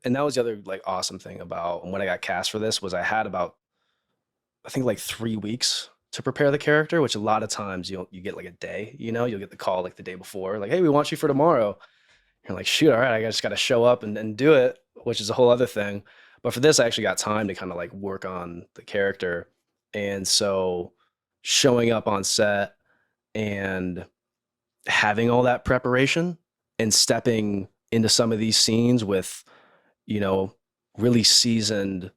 and that was the other like awesome thing about when I got cast for this was I had about, I think like 3 weeks to prepare the character, which a lot of times you get like a day, you'll get the call like the day before, like, hey, we want you for tomorrow. You're like, shoot, all right, I just got to show up and do it, which is a whole other thing. But for this, I actually got time to kind of like work on the character. And so showing up on set and having all that preparation and stepping into some of these scenes with, you know, really seasoned,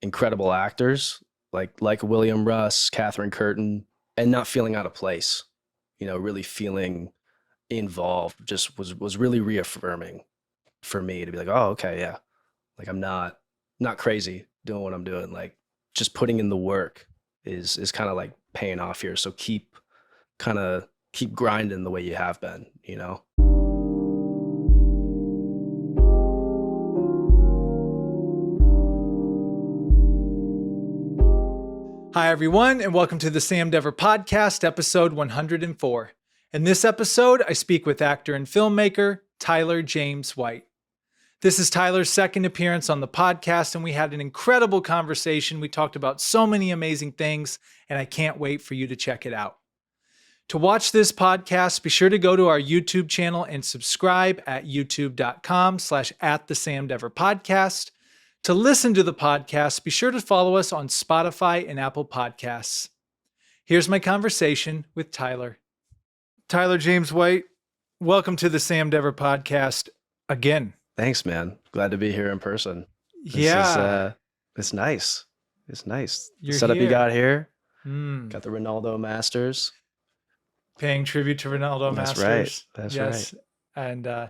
incredible actors like William Russ, Catherine Curtin, and not feeling out of place, really feeling involved just was really reaffirming for me to be like, oh, okay, yeah. Like I'm not crazy doing what I'm doing. Like just putting in the work is kind of like paying off here. So keep grinding the way you have been. Hi, everyone, and welcome to the Sam Dever Podcast, episode 104. In this episode, I speak with actor and filmmaker Tyler James White. This is Tyler's second appearance on the podcast, and we had an incredible conversation. We talked about so many amazing things, and I can't wait for you to check it out. To watch this podcast, be sure to go to our YouTube channel and subscribe at youtube.com/@thesamdeverpodcast. To listen to the podcast, be sure to follow us on Spotify and Apple Podcasts. Here's my conversation with Tyler. Tyler James White, welcome to the Sam Dever Podcast again. Thanks, man. Glad to be here in person. It's nice. It's nice. The setup you got here. Got the Ronaldo Masters. Paying tribute to Ronaldo Masters. That's right. And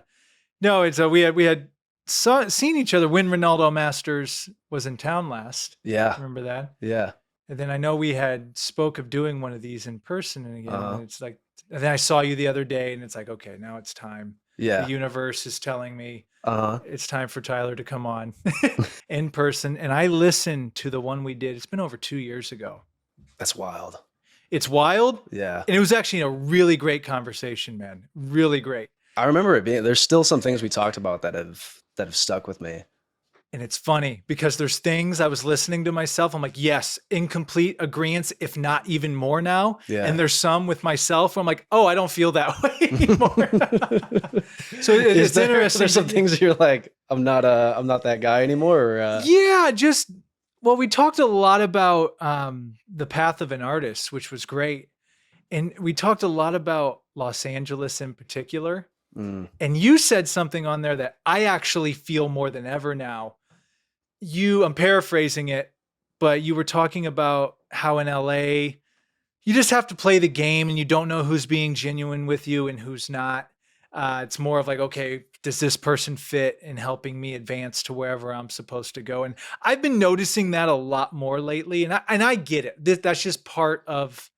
no, it's we had seen each other when Ronaldo Masters was in town last. Yeah. Remember that? Yeah. And then I know we had spoke of doing one of these in person and again. And it's like, and then I saw you the other day and it's like, okay, now it's time. Yeah. The universe is telling me it's time for Tyler to come on in person. And I listened to the one we did. It's been over 2 years ago. That's wild. It's wild. Yeah. And it was actually a really great conversation, man. Really great. I remember it being, there's still some things we talked about that have stuck with me. And it's funny because there's things I was listening to myself. I'm like, yes, in complete agreement, if not even more now. Yeah. And there's some with myself where I'm like, oh, I don't feel that way anymore. So it's interesting. There's some things that you're like, I'm not that guy anymore. Or, Yeah, well, we talked a lot about the path of an artist, which was great. And we talked a lot about Los Angeles in particular. And you said something on there that I actually feel more than ever now. I'm paraphrasing it, but you were talking about how in LA, you just have to play the game and you don't know who's being genuine with you and who's not. It's more of like, okay, does this person fit in helping me advance to wherever I'm supposed to go? And I've been noticing that a lot more lately. And I get it. That's just part of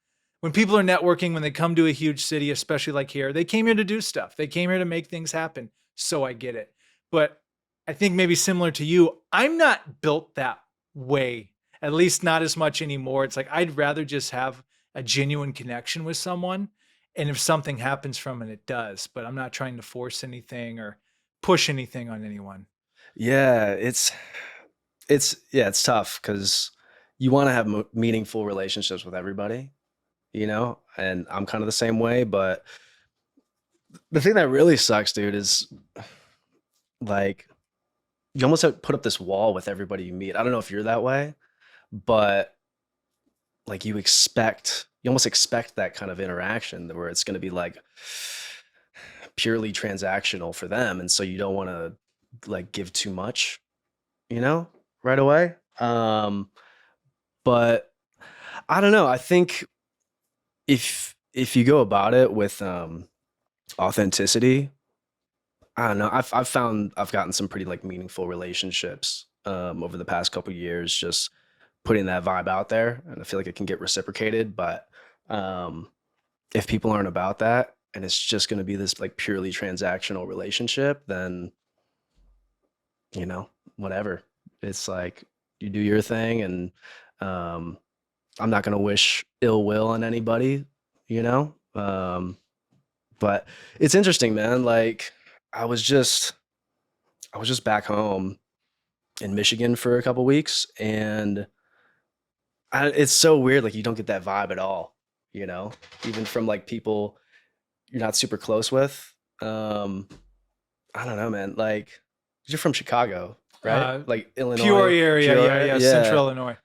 when people are networking, when they come to a huge city, especially like here, they came here to do stuff. They came here to make things happen. So I get it. But I think maybe similar to you, I'm not built that way, at least not as much anymore. It's like, I'd rather just have a genuine connection with someone. And if something happens from it, it does. But I'm not trying to force anything or push anything on anyone. Yeah, it's tough because you want to have meaningful relationships with everybody. And I'm kind of the same way, but the thing that really sucks, dude, is like, you almost have to put up this wall with everybody you meet. I don't know if you're that way, but like you almost expect that kind of interaction where it's going to be like purely transactional for them. And so you don't want to like give too much, right away. But I don't know. I think if you go about it with authenticity, I don't know. I've found I've gotten some pretty like meaningful relationships over the past couple of years, just putting that vibe out there, and I feel like it can get reciprocated. But if people aren't about that, and it's just going to be this like purely transactional relationship, then whatever. It's like you do your thing, and I'm not going to wish ill will on anybody, but it's interesting, man. Like I was just back home in Michigan for a couple weeks, and it's so weird. Like you don't get that vibe at all, you know, even from like people you're not super close with. I don't know, man. Like you're from Chicago, right? Uh, Like Illinois, Peoria area, Peoria. yeah, Yeah. Central Illinois.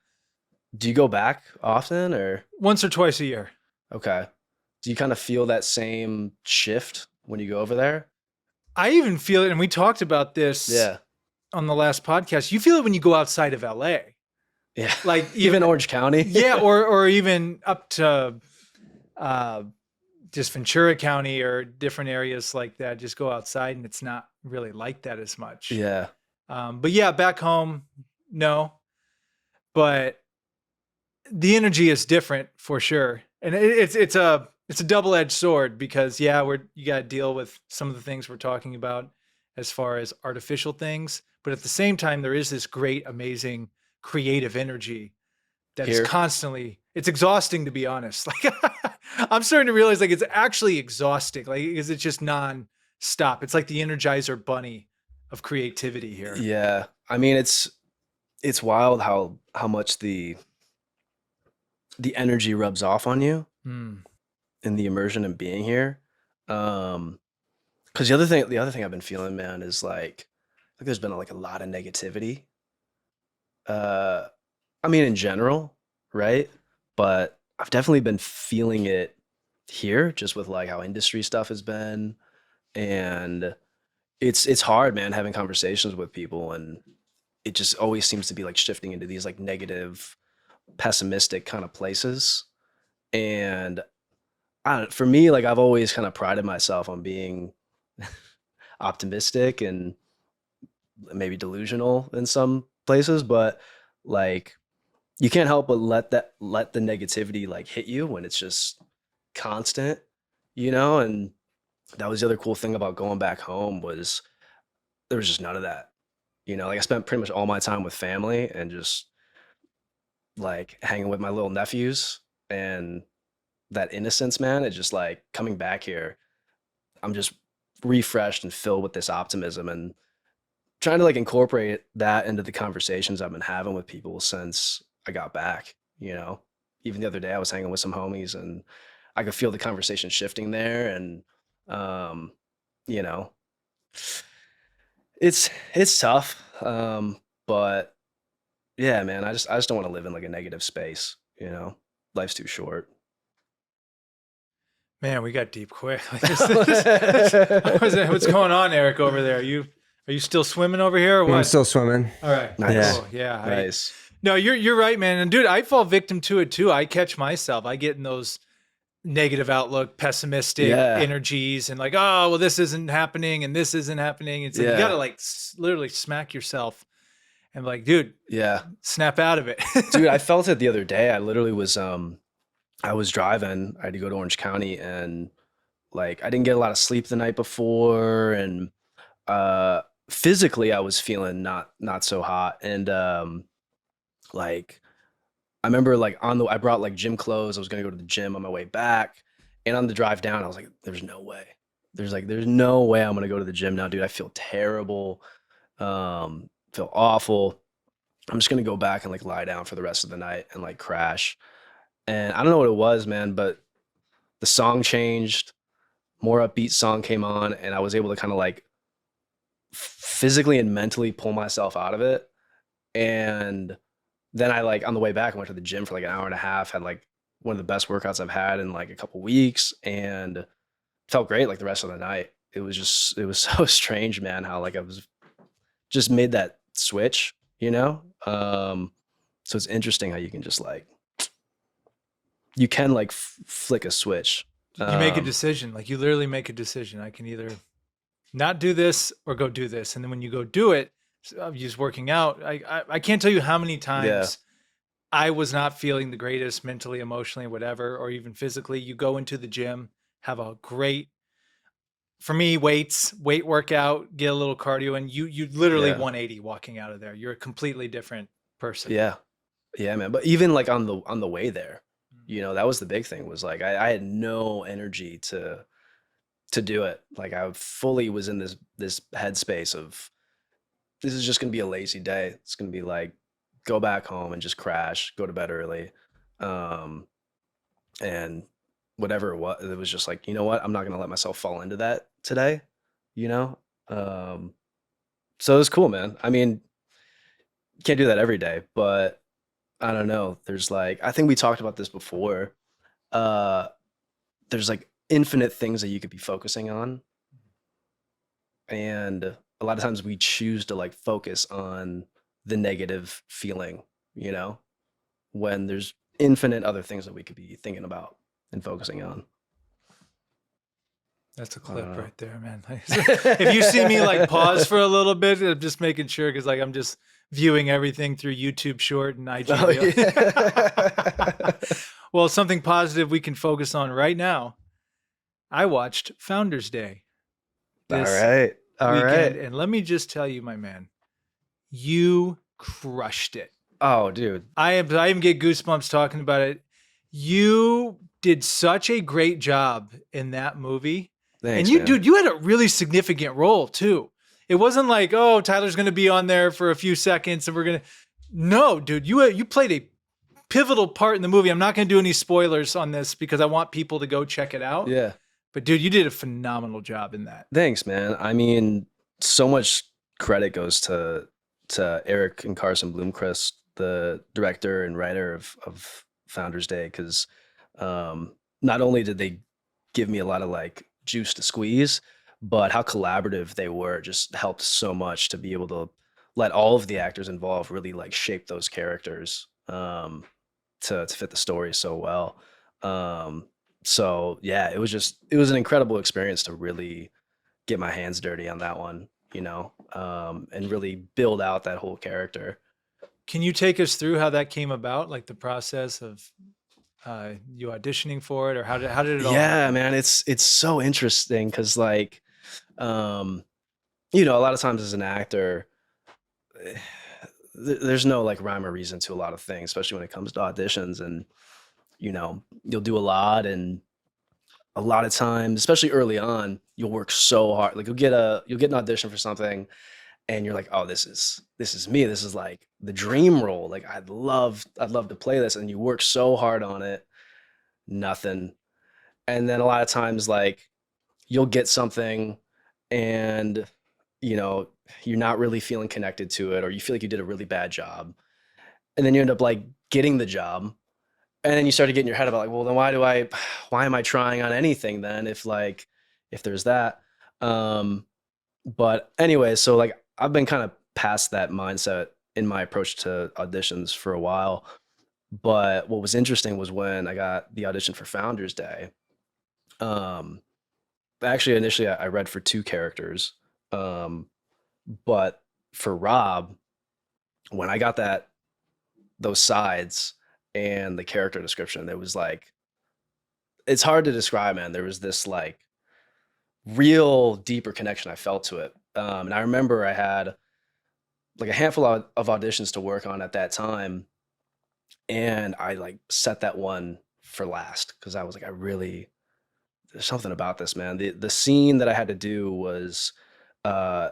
Do you go back often or? Once or twice a year. Okay. Do you kind of feel that same shift when you go over there? I even feel it, and we talked about this Yeah. on the last podcast. You feel it when you go outside of LA. Yeah. Like Even Orange County. Yeah, or even up to just Ventura County or different areas like that. Just go outside and it's not really like that as much. Yeah. But yeah, back home, no. But the energy is different for sure. And it's a double-edged sword because you got to deal with some of the things we're talking about as far as artificial things, but at the same time there is this great, amazing creative energy that is constantly, it's exhausting, to be honest. Like I'm starting to realize like it's actually exhausting, like because it's just non-stop. It's like the Energizer bunny of creativity here. Yeah. I mean, it's wild how much the energy rubs off on you in the immersion and being here. Because the other thing I've been feeling, man, is like there's been like a lot of negativity. I mean, in general, right? But I've definitely been feeling it here, just with like how industry stuff has been, and it's hard, man, having conversations with people, and it just always seems to be like shifting into these like negative, pessimistic kind of places. And for me, like I've always kind of prided myself on being optimistic and maybe delusional in some places, but like you can't help but let the negativity like hit you when it's just constant, you know? And that was the other cool thing about going back home was there was just none of that. You know, like I spent pretty much all my time with family and just like hanging with my little nephews, and that innocence, man, it's just like coming back here, I'm just refreshed and filled with this optimism, and trying to like incorporate that into the conversations I've been having with people since I got back, you know. Even the other day I was hanging with some homies and I could feel the conversation shifting there, and um you know, it's tough. But yeah, man, I just don't want to live in like a negative space, you know. Life's too short. Man, we got deep quick. What's going on, Eric, over there? Are you still swimming over here or what? I'm still swimming. All right. Nice. Cool. Yeah. Nice. No, you're right, man. And dude, I fall victim to it too. I catch myself. I get in those negative outlook, pessimistic energies, and like, oh, well, this isn't happening and this isn't happening. It's like you gotta like literally smack yourself and like, dude, snap out of it. Dude, I felt it the other day. I literally was I was driving. I had to go to Orange County, and like I didn't get a lot of sleep the night before, and physically I was feeling not so hot. And like I remember like I brought like gym clothes. I was gonna go to the gym on my way back, and on the drive down, I was like, there's no way. There's no way I'm gonna go to the gym now, dude. I feel terrible. Feel awful. I'm just gonna go back and like lie down for the rest of the night and like crash. And I don't know what it was, man, but the song changed. More upbeat song came on, and I was able to kind of like physically and mentally pull myself out of it. And then I like on the way back, I went to the gym for like an hour and a half, had like one of the best workouts I've had in like a couple weeks, and felt great like the rest of the night. It was so strange, man, how like I was just made that switch, you know? So it's interesting how you can just like, you can like flick a switch. You make a decision. Like you literally make a decision. I can either not do this or go do this. And then when you go do it, just working out, I can't tell you how many times I was not feeling the greatest mentally, emotionally, whatever, or even physically. You go into the gym, have a great, for me, weight workout, get a little cardio, and you literally 180 walking out of there. You're a completely different person. Yeah, man. But even like on the way there, you know, that was the big thing, was like I had no energy to do it. Like I fully was in this headspace of this is just gonna be a lazy day. It's gonna be like go back home and just crash, go to bed early. Um, and whatever it was just like, you know what? I'm not gonna let myself fall into that today, you know? Um, so it was cool, man. I mean, can't do that every day, but I don't know. There's like I think we talked about this before. Uh, there's like infinite things that you could be focusing on, and a lot of times we choose to like focus on the negative feeling, you know, when there's infinite other things that we could be thinking about and focusing on. That's a I don't clip know. right there, man. If you see me like pause for a little bit, I'm just making sure because like I'm just viewing everything through YouTube Short and IG Oh Reel. yeah. Well, something positive we can focus on right now. I watched Founders Day All this right. All weekend, right. and let me just tell you, my man, you crushed it. Oh, dude. I even get goosebumps talking about it. You did such a great job in that movie. And Thanks, you, man. dude, you had a really significant role too. It wasn't like, oh, Tyler's going to be on there for a few seconds and we're going to. No, dude, you played a pivotal part in the movie. I'm not going to do any spoilers on this because I want people to go check it out. Yeah. But dude, you did a phenomenal job in that. Thanks, man. I mean, so much credit goes to Eric and Carson Bloomquist, the director and writer of Founders Day, because not only did they give me a lot of like juice to squeeze, but how collaborative they were just helped so much to be able to let all of the actors involved really like shape those characters to fit the story so well. Um, so yeah, it was an incredible experience to really get my hands dirty on that one, you know, and really build out that whole character. Can you take us through how that came about, like the process of you auditioning for it, or how did it all Yeah, happen? man, it's so interesting because like, um, you know, a lot of times as an actor, eh, there's no like rhyme or reason to a lot of things, especially when it comes to auditions. And you know, you'll do a lot, and a lot of times, especially early on, you'll work so hard. Like you'll get an audition for something, and you're like, oh, this is me. This is like the dream role. Like I'd love to play this, and you work so hard on it, nothing. And then a lot of times, like you'll get something, and you know you're not really feeling connected to it, or you feel like you did a really bad job, and then you end up like getting the job, and then you start to get in your head about like, well, then why am I trying on anything then if like if there's that. um but anyway, so like I've been kind of past that mindset in my approach to auditions for a while. But what was interesting was when I got the audition for Founders Day. um Actually, initially I read for two characters. But for Rob, when I got those sides and the character description, there was like, it's hard to describe, man. There was this like real deeper connection I felt to it. And I remember I had like a handful of auditions to work on at that time, and I like set that one for last because I was like, I really there's something about this, man. The scene that I had to do was uh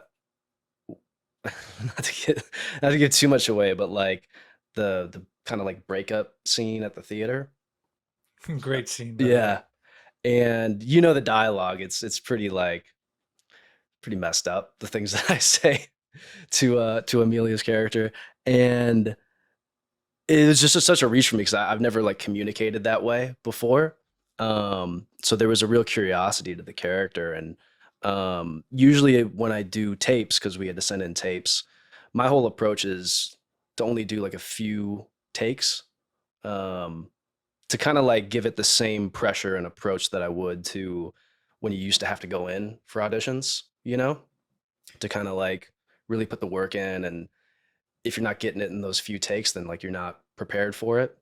not to get not to give too much away, but like the kind of like breakup scene at the theater. Great scene, by the way. Yeah. And you know the dialogue, it's pretty like pretty messed up, the things that I say to Amelia's character. And it was just such a reach for me because I've never like communicated that way before. So there was a real curiosity to the character. And usually when I do tapes, because we had to send in tapes, my whole approach is to only do like a few takes, um, to kind of like give it the same pressure and approach that I would to when you used to have to go in for auditions, you know, to kind of like really put the work in. And if you're not getting it in those few takes, then like you're not prepared for it.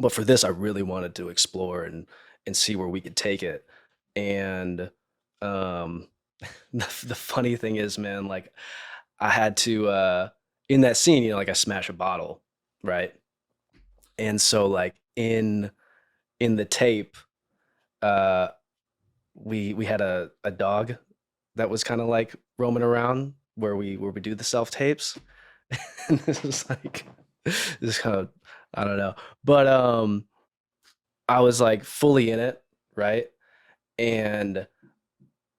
But for this, I really wanted to explore and see where we could take it. And um, the funny thing is, man, like I had to in that scene, you know, like I smash a bottle, right? And so like in the tape, uh, we had a dog that was kind of like roaming around where we do the self tapes. And this is like this kind of, I don't know, but I was like fully in it, right? And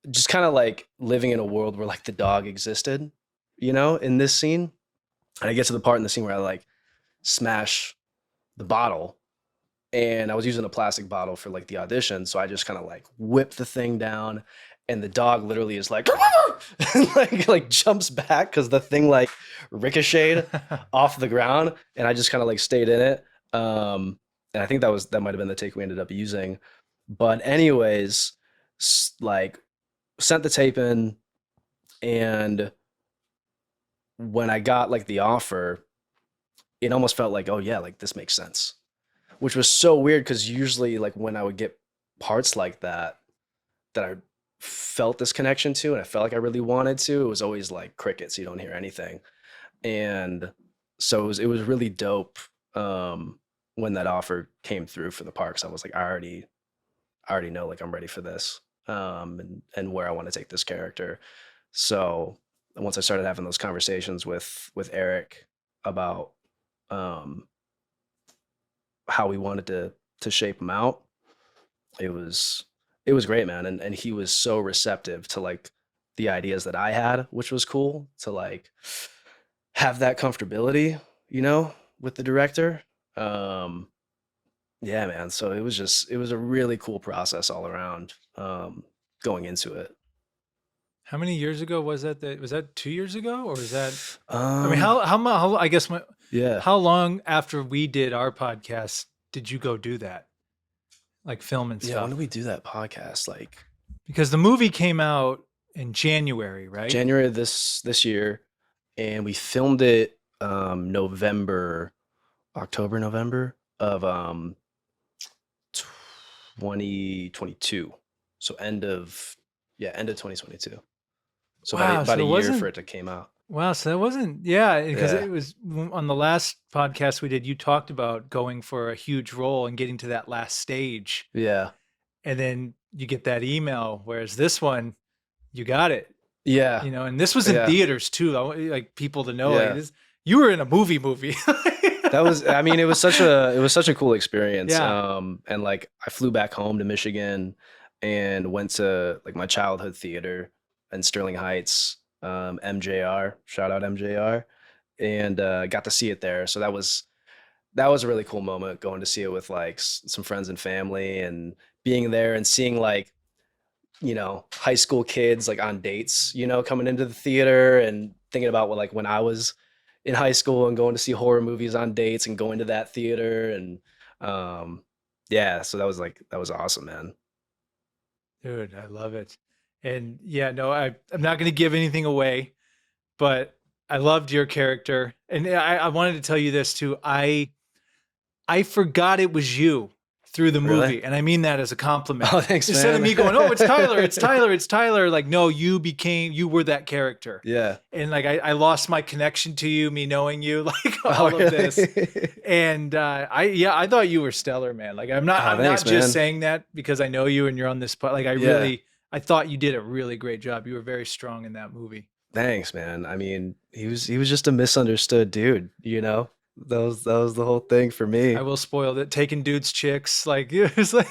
just kind of like living in a world where like the dog existed, in this scene. And I get to the part in the scene where I like smash the bottle, and I was using a plastic bottle for like the audition. So I just kind of like whip the thing down, and the dog literally is like, and like jumps back because the thing like ricocheted off the ground, and I just kind of like stayed in it. And I think that might have been the take we ended up using. But anyways, like sent the tape in, and when I got like the offer, it almost felt like, oh yeah, like this makes sense, which was so weird because usually like when I would get parts like that I felt this connection to and I felt like I really wanted to, it was always like crickets. You don't hear anything. And so it was really dope when that offer came through for the parks. I was like, I already know like I'm ready for this, and where I want to take this character. So once I started having those conversations with Eric about um, how we wanted to shape him out, it was it was great, man. And he was so receptive to like the ideas that I had, which was cool to like have that comfortability, with the director. Um, yeah, man. So it was a really cool process all around, going into it. How many years ago was that? Was that 2 years ago, or is that? I mean, Um, I guess yeah. how long after we did our podcast did you go do that, like film and Yeah, when did stuff? we do that podcast? Like Because the movie came out in January, right? January of this year, and we filmed it November, October, November of 2022. So end of 2022. So about Wow. about So a it year for wasn't. it to came out. Wow. So that wasn't. Yeah, because Yeah. it was on the last podcast we did. You talked about going for a huge role and getting to that last stage, Yeah. and then you get that email. Whereas this one, you got it. Yeah. And this was in Yeah. theaters too. I want like people to know, like Yeah. this, you were in a movie. That was, I mean, it was such a cool experience. Yeah. And like I flew back home to Michigan and went to like my childhood theater in Sterling Heights, MJR, shout out MJR, and got to see it there. So that was a really cool moment going to see it with like some friends and family, and being there and seeing like, high school kids like on dates, coming into the theater, and thinking about what like when I was in high school and going to see horror movies on dates and going to that theater. And um yeah, so that was awesome, man. Dude, I love it. And yeah, no, I'm not going to give anything away, but I loved your character. And I wanted to tell you this too. I forgot it was you through the Really? movie, and I mean that as a compliment. Oh, thanks, Instead of man. me going, "Oh, it's Tyler, it's Tyler, it's Tyler," like, no, you were that character. Yeah. And like I lost my connection to you, me knowing you, like Oh, all of this. really? And I thought you were stellar, man. Like I'm not Oh, I'm not thanks, just man. saying that because I know you and you're on this part. Like Yeah. I thought you did a really great job. You were very strong in that movie. Thanks, man. I mean, he was just a misunderstood dude. That was the whole thing for I me. will spoil it. Taking dudes chicks, like it was like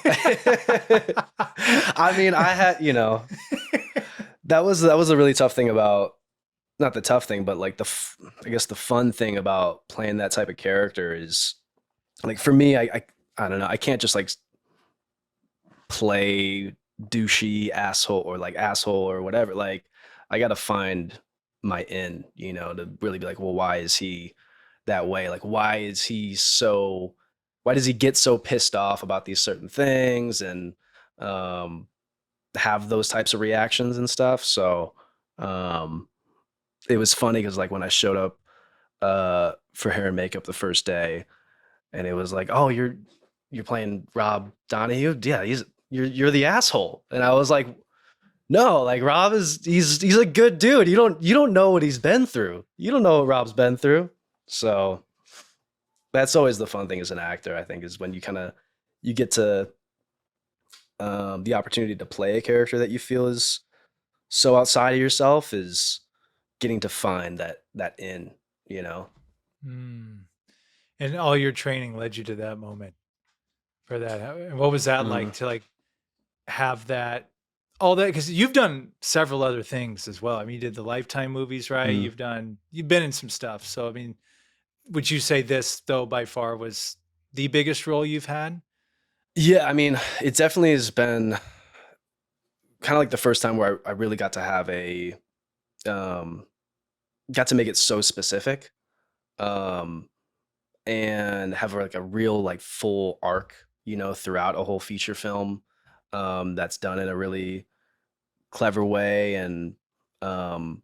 I mean, I had, that was a really tough thing about, not the tough thing, but like I guess the fun thing about playing that type of character is like for me, I don't know, I can't just like play douchey asshole or like asshole or whatever. Like I got to find my in, to really be like, well, why is he that way? Like why does he get so pissed off about these certain things, and um have those types of reactions and stuff. So um it was funny because like when I showed up for hair and makeup the first day, and it was like, oh, you're playing Rob Donahue? Yeah, you're the asshole. And I was like, no, like Rob he's a good dude. You don't know what he's been through. You don't know what Rob's been through. So that's always the fun thing as an actor, I think, is when you get to the opportunity to play a character that you feel is so outside of yourself, is getting to find that in, you know. Mm. And all your training led you to that moment for that. And what was that Mm. like to like have that all that, because you've done several other things as well. I mean, you did the Lifetime movies, right? Mm. You've been in some stuff. So I mean, would you say this though by far was the biggest role you've had? Yeah, I mean, it definitely has been kind of like the first time where I really got to have a um got to make it so specific, um and have like a real like full arc, you know, throughout a whole feature film, that's done in a really clever way, and um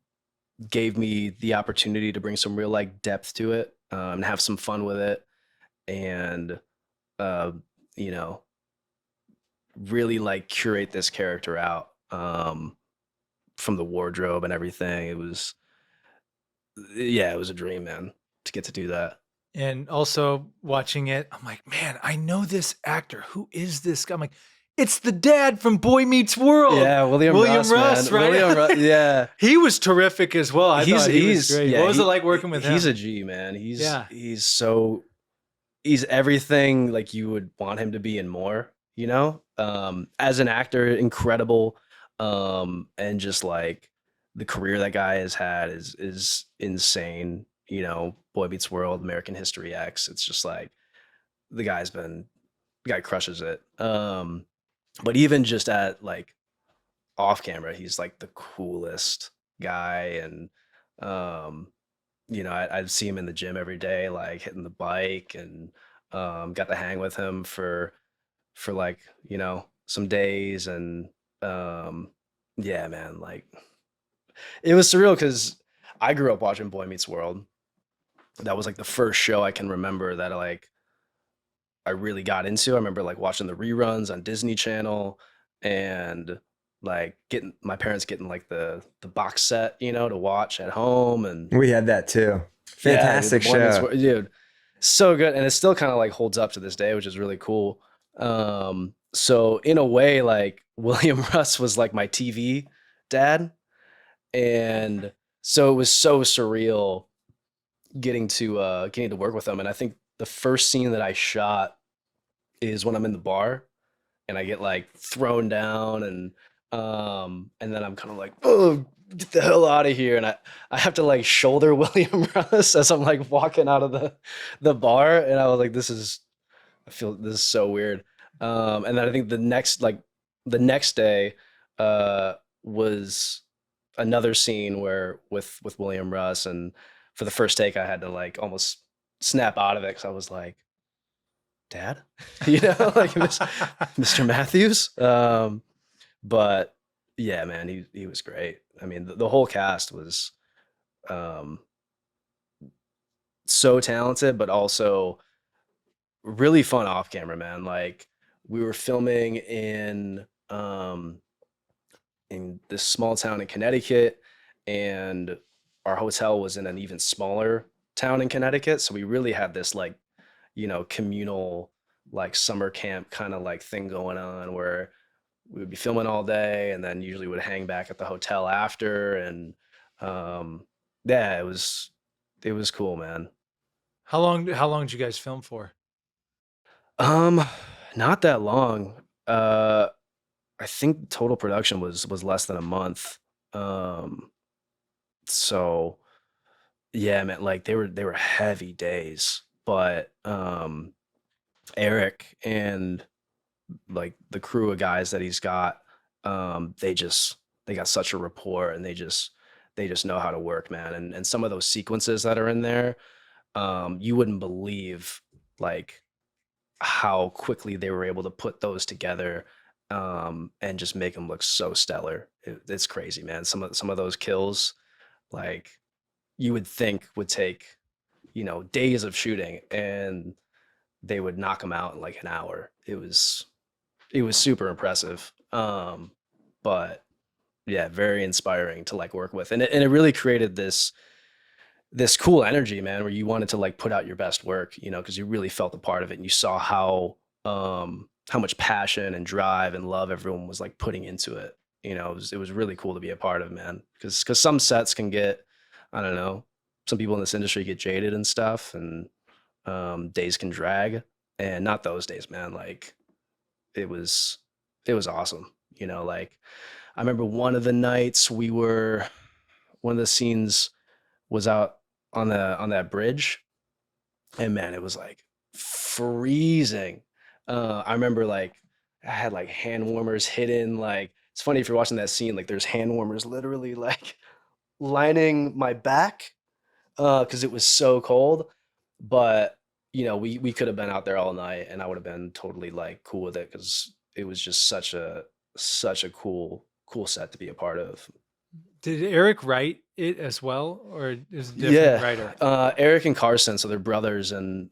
gave me the opportunity to bring some real like depth to it, and have some fun with it, and uh you know, really like curate this character out, from the wardrobe and everything. It was, yeah, it was a dream, man, to get to do that. And also watching it, I'm like, man, I know this actor. Who is this guy? I'm like, it's the dad from Boy Meets World, Yeah, William William Russ, Russ, man. William right? Russ, yeah. He was terrific as well. I thought he was He's great. yeah, What was it like working with he's him? a G, man. Yeah. He's everything like you would want him to be and more, you know? As an actor, incredible. And just like the career that guy has had is insane. You know, Boy Meets World, American History X. It's just like the guy's been the guy crushes it. But even just at like off camera, he's like the coolest guy. And um you know, I'd see him in the gym every day, like hitting the bike, and got to hang with him for like, you know, some days. And um yeah, man, like it was surreal because I grew up watching Boy Meets World. That was like the first show I can remember that like I really got into. I remember like watching the reruns on Disney Channel, and like getting my parents getting like the box set, you know, to watch at home. And We had that too. yeah, dude, the Fantastic Boy Meets show. World, dude, so good, and it still kind of like holds up to this day, which is really cool. So in a way, like William Russ was like my TV dad, and so it was so surreal getting to work with him. And I think the first scene that I shot is when I'm in the bar and I get like thrown down, and then I'm kind of like, oh, get the hell out of here. And I have to like shoulder William Russ as I'm like walking out of the bar. And I was like, I feel this is so weird. And then I think the next day was another scene where with William Russ, and for the first take I had to like almost snap out of it because I was like, Dad, you know, like Mr. Matthews. But yeah, man, he was great. I mean, the whole cast was um, so talented, but also really fun off camera, man. Like we were filming in this small town in Connecticut, and our hotel was in an even smaller town in Connecticut. So we really had this like, you know, communal like summer camp kind of like thing going on where we would be filming all day and then usually would hang back at the hotel after. And um yeah, it was cool, man. How long did you guys film for? Um Not that long. I think total production was less than a month. Um so yeah, man, like they were heavy days, but Eric and like the crew of guys that he's got, they got such a rapport, and they just know how to work, man. And some of those sequences that are in there, you wouldn't believe like how quickly they were able to put those together, and just make them look so stellar. It's crazy, man. Some of those kills, like you would think would take, you know, days of shooting, and they would knock them out in like an hour. It was super impressive. But yeah, very inspiring to like work with. And it really created this cool energy, man, where you wanted to like put out your best work, you know, because you really felt a part of it, and you saw how much passion and drive and love everyone was like putting into it. You know, it was really cool to be a part of, man. Because some sets can get I don't know, some people in this industry get jaded and stuff, and days can drag. And not those days, man. Like it was it was awesome. You know, like I remember one of the nights one of the scenes was out on that bridge, and man, it was like freezing. I remember like I had like hand warmers hidden. Like it's funny if you're watching that scene, like there's hand warmers literally like lining my back because it was so cold. But you know, we could have been out there all night, and I would have been totally like cool with it because it was just such a cool set to be a part of. Did Eric write it as well, or is it a different Yeah, writer? Eric and Carson, so they're brothers, and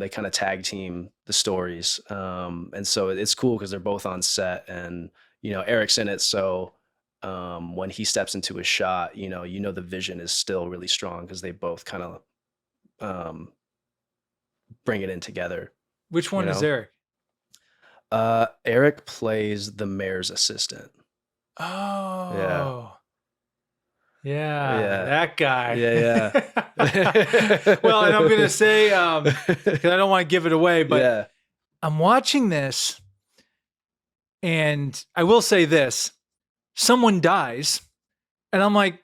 they kind of tag team the stories. And so it's cool because they're both on set, and you know Eric's in it, so when he steps into a shot, you know the vision is still really strong because they both kind of um, bring it in together. Which You one is know, Eric? Eric plays the mayor's assistant. Yeah, Oh, yeah, yeah, that guy. yeah, Well, and I'm gonna yeah, say, because I don't want to give it away, but yeah. I'm watching this, and I will say this: someone dies, and I'm like,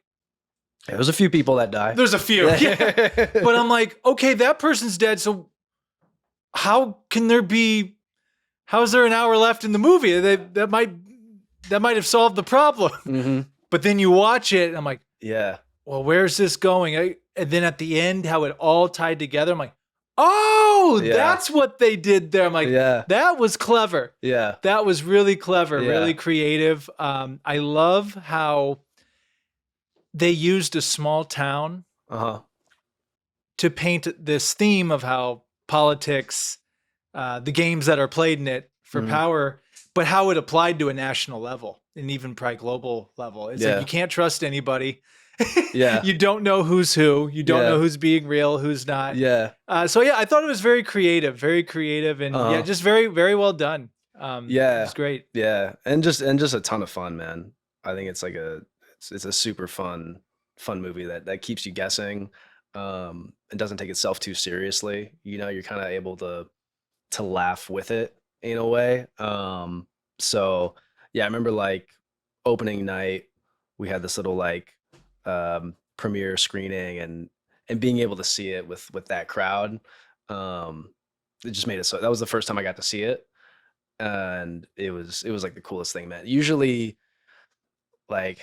There's a few people that die. there's a few, yeah. But I'm like, okay, that person's dead, so how can there be? How is there an hour left in the movie? That might have solved the problem. Hmm. But then you watch it, and I'm like, Yeah, well, where's this going? And then at the end, how it all tied together, I'm like, oh, Yeah. that's what they did there. I'm like, yeah, that was clever. yeah, That was really clever, Yeah. really creative. I love how they used a small town uh-huh, to paint this theme of how politics, the games that are played in it for Mhm. power, but how it applied to a national level and even probably global level. It's Yeah. like you can't trust anybody. Yeah. You don't know who's who. You don't Yeah. know who's being real, who's not. yeah, So yeah, I thought it was very creative, and yeah, Uh-huh. just very, very well done. Yeah. It's great. yeah, and just a ton of fun, man. I think it's like it's a super fun movie that keeps you guessing, and doesn't take itself too seriously. You know, you're kind of able to laugh with it in a way. So yeah, I remember like opening night, we had this little like premiere screening, and being able to see it with that crowd, um, it just made it so that was the first time I got to see it, and it was like the coolest thing, man. Usually, like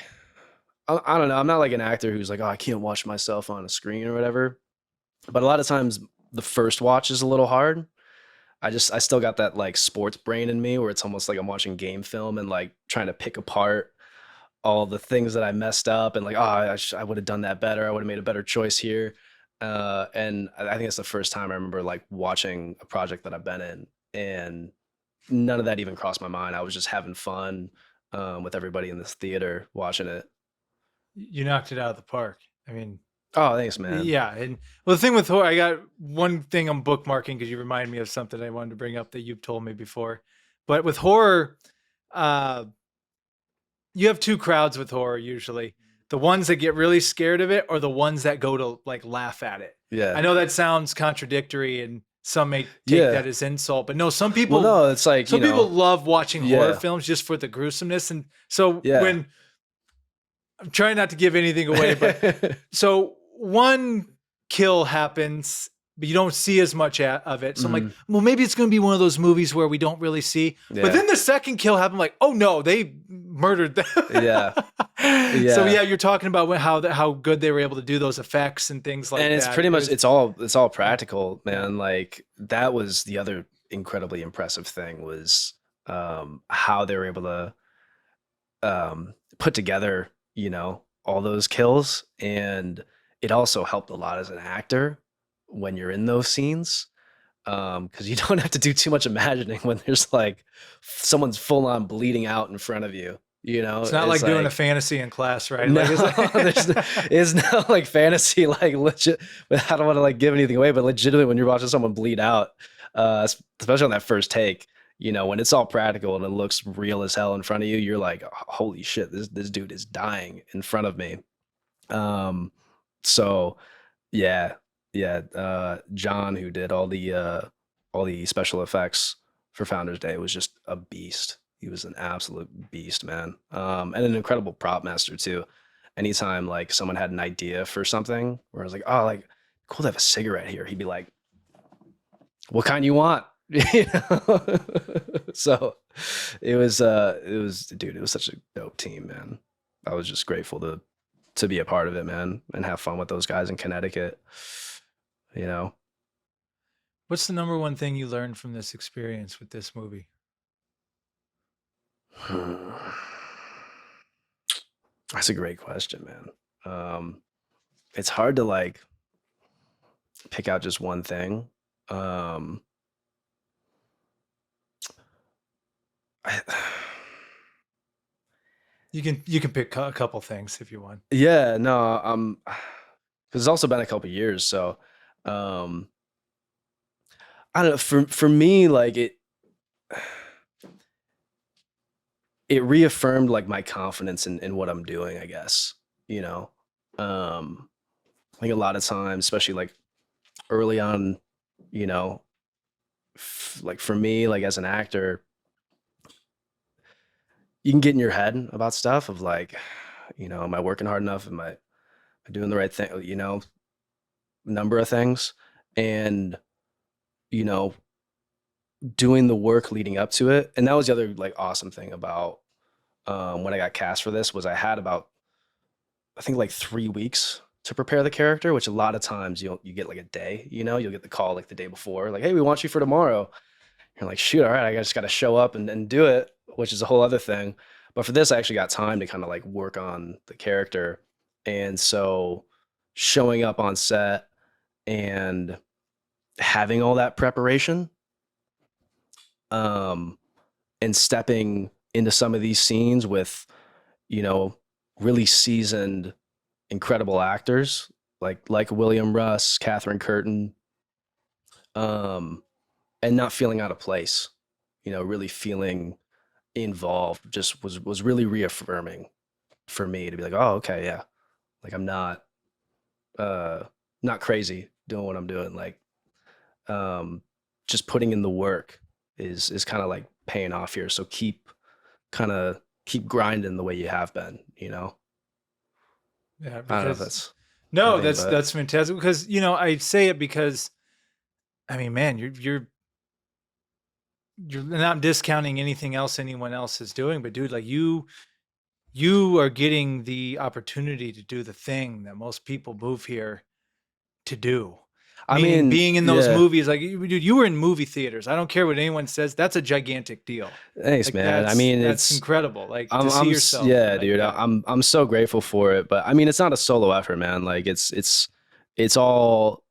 I don't know, I'm not like an actor who's like, oh, I can't watch myself on a screen or whatever. But a lot of times the first watch is a little hard. I still got that like sports brain in me where it's almost like I'm watching game film and like trying to pick apart all the things that I messed up, and like, oh, I would have done that better. I would have made a better choice here. And I think it's the first time I remember like watching a project that I've been in, and none of that even crossed my mind. I was just having fun with everybody in this theater watching it. You knocked it out of the park. I mean, Oh, thanks, man. yeah. And well, the thing with horror, I got one thing I'm bookmarking because you remind me of something I wanted to bring up that you've told me before. But with horror, uh, you have two crowds with horror usually. The ones that get really scared of it, or the ones that go to like laugh at it. Yeah. I know that sounds contradictory, and some may take Yeah. that as insult, but no, some people Well, no, it's like, some you people know, love watching horror Yeah. films just for the gruesomeness. And so Yeah. when I'm trying not to give anything away, but so one kill happens, but you don't see as much of it. So I'm like, well, maybe it's going to be one of those movies where we don't really see. Yeah. But then the second kill happened, I'm like, oh no, they murdered them. Yeah. So yeah, you're talking about how good they were able to do those effects and things like that. And it's pretty much it's all practical, man. Like that was the other incredibly impressive thing was how they were able to put together, you know, all those kills. And it also helped a lot as an actor when you're in those scenes, because you don't have to do too much imagining when there's like someone's full on bleeding out in front of you. You know, It's not like doing a fantasy in class, right? No, Like, it's like- it's not like fantasy, like legit. But I don't want to like give anything away, but legitimately, when you're watching someone bleed out, especially on that first take, you know, when it's all practical and it looks real as hell in front of you, you're like, holy shit, this dude is dying in front of me. So yeah, yeah. John, who did all the special effects for Founders Day, was just a beast. He was an absolute beast, man. And an incredible prop master too. Anytime like someone had an idea for something, where I was like, oh, like cool to have a cigarette here, he'd be like, what kind you want? You know? So dude, it was such a dope team, man. I was just grateful to be a part of it, man, and have fun with those guys in Connecticut. You know, What's the number one thing you learned from this experience with this movie? that's a great question, man. It's hard to like pick out just one thing. Um, I, You can pick a couple things if you want. yeah, no, because it's also been a couple years, so um, I don't know. For me, like it reaffirmed like my confidence in what I'm doing, I guess. You know, um, I think a lot of times, especially like early on, you know, like for me, like as an actor, you can get in your head about stuff of like, am I working hard enough? Am I doing the right thing? Number of things, and you know, doing the work leading up to it. And that was the other like awesome thing about when I got cast for this was I had about I think like 3 weeks to prepare the character, which a lot of times you get like a day, you'll get the call like the day before, like, hey, we want you for tomorrow. You're like, shoot, all right, I just got to show up and do it, which is a whole other thing. But for this, I actually got time to kind of like work on the character. And so showing up on set and having all that preparation, um, and stepping into some of these scenes with, you know, really seasoned, incredible actors like William Russ, Catherine Curtin, um, and not feeling out of place, really feeling involved just was really reaffirming for me to be like, oh, okay, yeah, like I'm uh not crazy doing what I'm doing, like um just putting in the work is kind of like paying off here. So keep grinding the way you have been, Yeah, I don't know if because that's no, anything, that's but that's fantastic. Because I say it because I mean, man, you're not discounting anything else anyone else is doing, but dude, like you are getting the opportunity to do the thing that most people move here to do. I Meaning mean, being in those yeah, movies, like dude, you were in movie theaters. I don't care what anyone says. That's a gigantic deal. thanks, Like man. I mean, that's it's incredible. Like to see yourself yeah, like dude. that. I'm so grateful for it, but I mean, it's not a solo effort, man. Like it's all,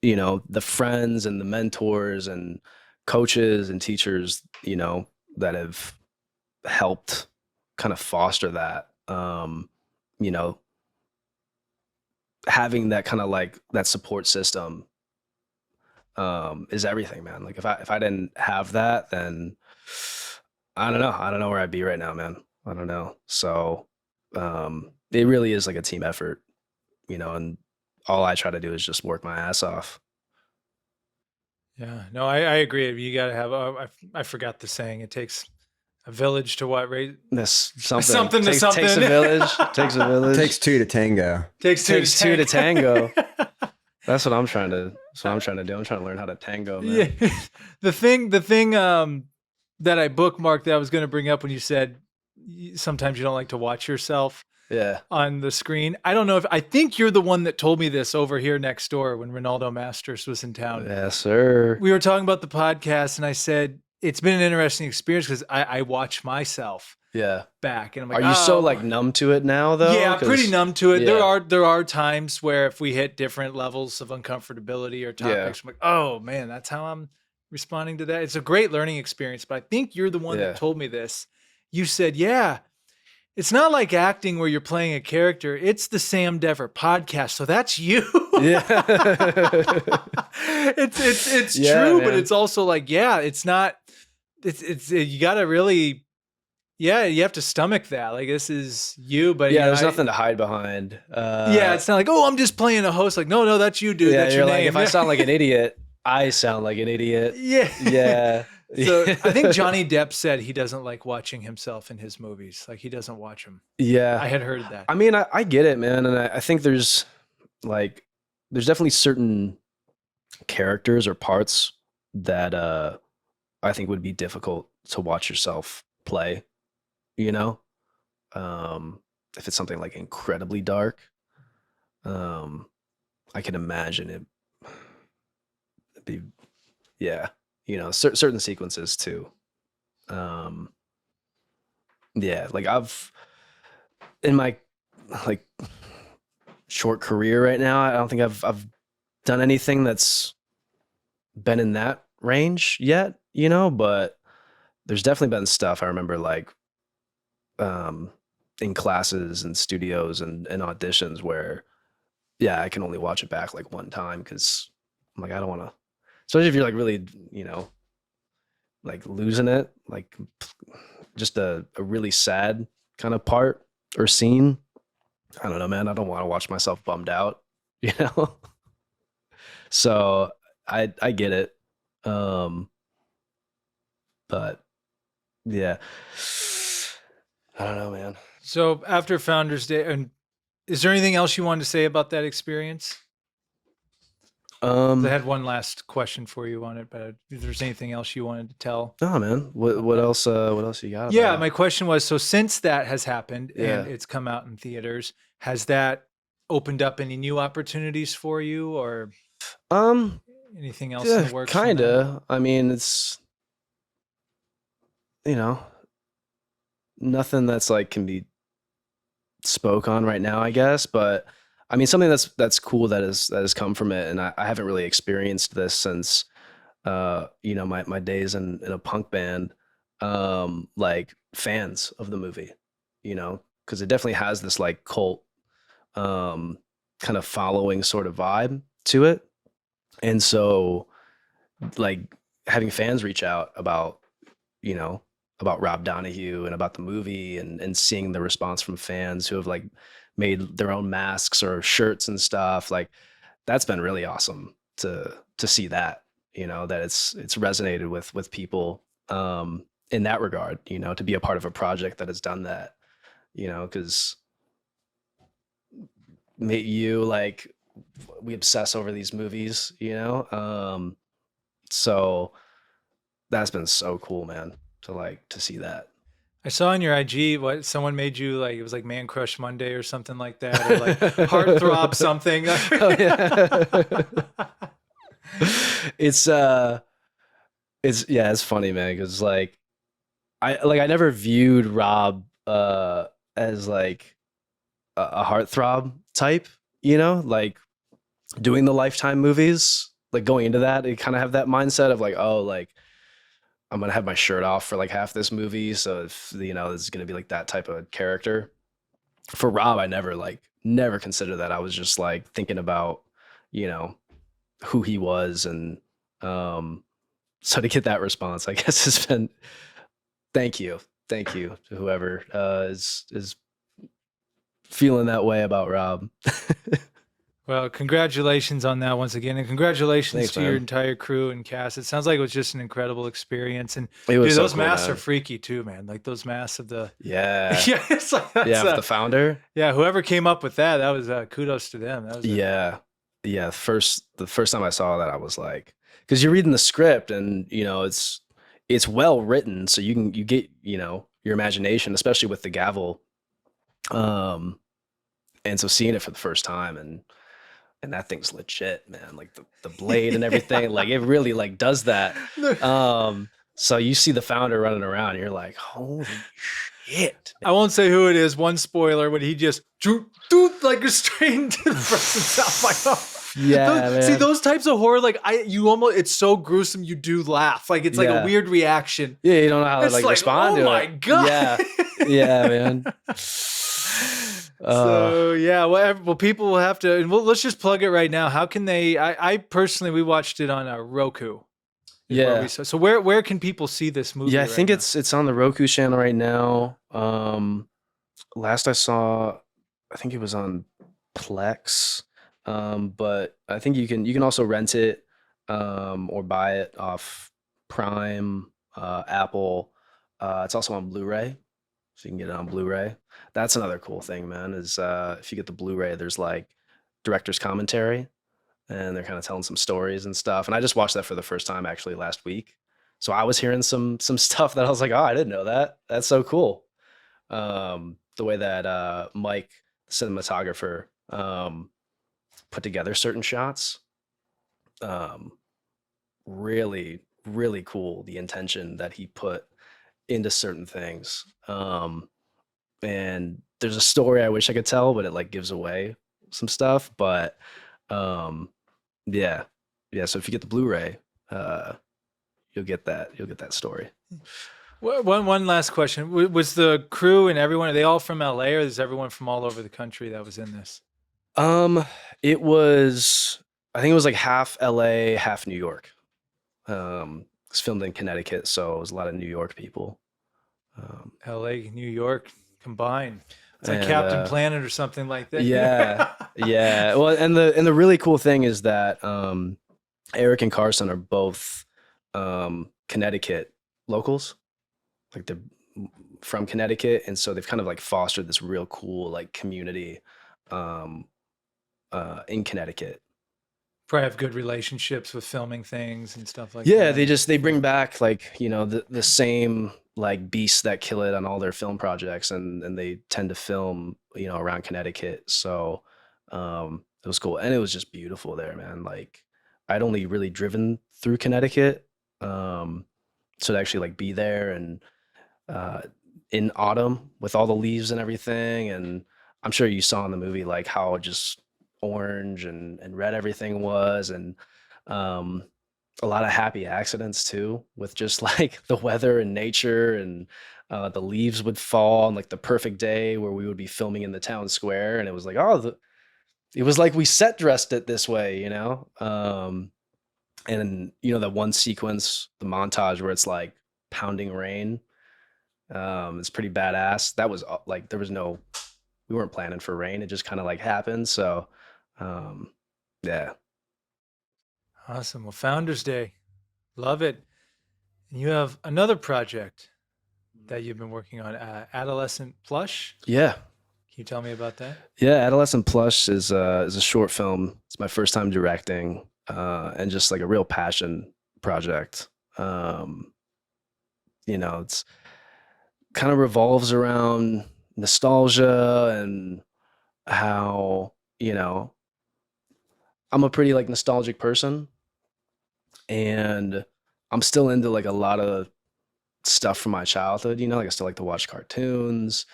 the friends and the mentors and coaches and teachers, that have helped kind of foster that. You know, having that kind of like that support system is everything, man. Like if I didn't have that, then I don't know where I'd be right now, man. I don't know. So it really is like a team effort, and all I try to do is just work my ass off. Yeah, no, I agree. You got to have. I forgot the saying. It takes a village to what raise This something something to takes a something. village. Takes a village. Takes two to tango. Takes two Takes two to tango. tango. That's what I'm trying to. That's what I'm trying to do. I'm trying to learn how to tango, Yeah, man. the thing that I bookmarked that I was going to bring up when you said sometimes you don't like to watch yourself Yeah. on the screen. I don't know if I think you're the one that told me this over here next door when Ronaldo Masters was in town. Yes, sir. We were talking about the podcast, and I said it's been an interesting experience because I watch myself Yeah. back, and I'm like, Are you so oh. like numb to it now, though? Yeah, I'm pretty numb to it. Yeah. There are times where if we hit different levels of uncomfortability or topics, I'm like, oh man, that's how I'm responding to that. It's a great learning experience, but I think you're the one Yeah. that told me this. You said, yeah, it's not like acting where you're playing a character. It's the Sam Dever podcast. So that's you. Yeah. It's Yeah, true, but man. it's also like, yeah, it's not, it's you got to really yeah, you have to stomach that. Like, this is you, but Yeah, there's nothing to hide behind. Yeah, it's not like, oh, I'm just playing a host. Like, no, that's you, dude. Yeah, That's you're your like, name. if I sound like an idiot, I sound like an idiot. Yeah. Yeah. So I think Johnny Depp said he doesn't like watching himself in his movies. Like, he doesn't watch them. Yeah. I had heard that. I mean, I get it, man. And I think there's definitely certain characters or parts that I think would be difficult to watch yourself play, you know? If it's something like incredibly dark, I can imagine it'd be, yeah, certain sequences too. Um, yeah, like in my like short career right now, I don't think I've done anything that's been in that range yet, but there's definitely been stuff I remember like in classes and studios and auditions where yeah, I can only watch it back like one time because I'm like, I don't want to, especially if you're like really, like losing it, like just a really sad kind of part or scene. I don't know, man. I don't want to watch myself bummed out, you know? So I get it. But yeah, I don't know, man. So after Founders Day, and is there anything else you wanted to say about that experience? I had one last question for you on it, but if there's anything else you wanted to tell. Oh man, what else? What else you got? Yeah, my question was, so since that has happened Yeah. and it's come out in theaters, has that opened up any new opportunities for you, or anything else in the works? Kinda. I mean, it's nothing that's like can be spoke on right now, I guess. But I mean, something that's cool that has come from it, and I haven't really experienced this since my days in a punk band. Like fans of the movie, because it definitely has this like cult kind of following sort of vibe to it, and so like having fans reach out about about Rob Donahue and about the movie and seeing the response from fans who have like made their own masks or shirts and stuff, like that's been really awesome to see that, that it's resonated with people in that regard, to be a part of a project that has done that, because like we obsess over these movies, so that's been so cool, man, to see that. I saw on your IG what someone made you, like it was like Man Crush Monday or something like that, or like Heartthrob something. Oh, yeah. It's funny, man, because like I never viewed Rob as like a heartthrob type, like doing the Lifetime movies, like going into that, you kind of have that mindset of like, oh, like I'm gonna have my shirt off for like half this movie, so if this is gonna be like that type of character. For Rob, I never considered that. I was just like thinking about who he was, and so to get that response, I guess has been thank you to whoever is feeling that way about Rob. Well, congratulations on that once again, and congratulations Thanks, to man. your entire crew and cast. It sounds like it was just an incredible experience, and It was dude, so those cool, masks man. are freaky too, man. Like those masks of the Yeah. yeah, it's like with the founder. Yeah, whoever came up with that was kudos to them. That was yeah. The first time I saw that, I was like, because you're reading the script and it's well written, so you get your imagination, especially with the gavel, and so seeing it for the first time, and that thing's legit, man. Like the blade and everything, like it really like does that. So you see the founder running around, and you're like, holy shit. I won't say who it is. One spoiler: when he just like straight into the presence of my mouth. Yeah, man. See those types of horror, like it's so gruesome. You do laugh, like it's like a weird reaction. Yeah, you don't know how to It's like respond to it. Oh my god. Yeah, yeah, man. So yeah, well, people will have to, and let's just plug it right now. How can they? I personally, we watched it on Roku. is where we Yeah. saw. So where can people see this movie Yeah, I right think now? it's on the Roku channel right now. Last I saw, I think it was on Plex. But I think you can also rent it or buy it off Prime, Apple. It's also on Blu-ray, so you can get it on Blu-ray. That's another cool thing, man, is if you get the Blu-ray, there's like director's commentary and they're kind of telling some stories and stuff. And I just watched that for the first time actually last week. So I was hearing some stuff that I was like, oh, I didn't know that. That's so cool. The way that Mike, the cinematographer, put together certain shots. Um, really, really cool. The intention that he put into certain things. And there's a story I wish I could tell, but it like gives away some stuff. But um, yeah, yeah. So if you get the Blu-ray, uh, you'll get that. You'll get that story. One last question: was the crew and everyone, are they all from LA, or is everyone from all over the country that was in this? Um, it was. I think it was like half LA, half New York. It's filmed in Connecticut, so it was a lot of New York people. Um, LA, New York combined. It's like and Captain Planet or something like that. yeah, yeah. Well, and the really cool thing is that Eric and Carson are both Connecticut locals. Like they're from Connecticut, and so they've kind of like fostered this real cool like community um, in Connecticut. Probably have good relationships with filming things and stuff like Yeah, that. they bring back like the same like beasts that kill it on all their film projects, and they tend to film around Connecticut. So it was cool, and it was just beautiful there, man. Like I'd only really driven through Connecticut, so to actually like be there and uh, in autumn with all the leaves and everything. And I'm sure you saw in the movie like how just orange and red everything was, and um, a lot of happy accidents too, with just like the weather and nature, and the leaves would fall on like the perfect day where we would be filming in the town square, and it was like, oh, it was like we set dressed it this way. And that one sequence, the montage where it's like pounding rain. It's pretty badass. That was like we weren't planning for rain. It just kind of like happened. So, um, yeah. Awesome. Well, Founders Day, love it. And you have another project that you've been working on, Adolescent Plush. Yeah. Can you tell me about that? Yeah. Adolescent Plush is a short film. It's my first time directing, and just like a real passion project. It's kind of revolves around nostalgia and how, I'm a pretty like nostalgic person, and I'm still into like a lot of stuff from my childhood, like I still like to watch cartoons.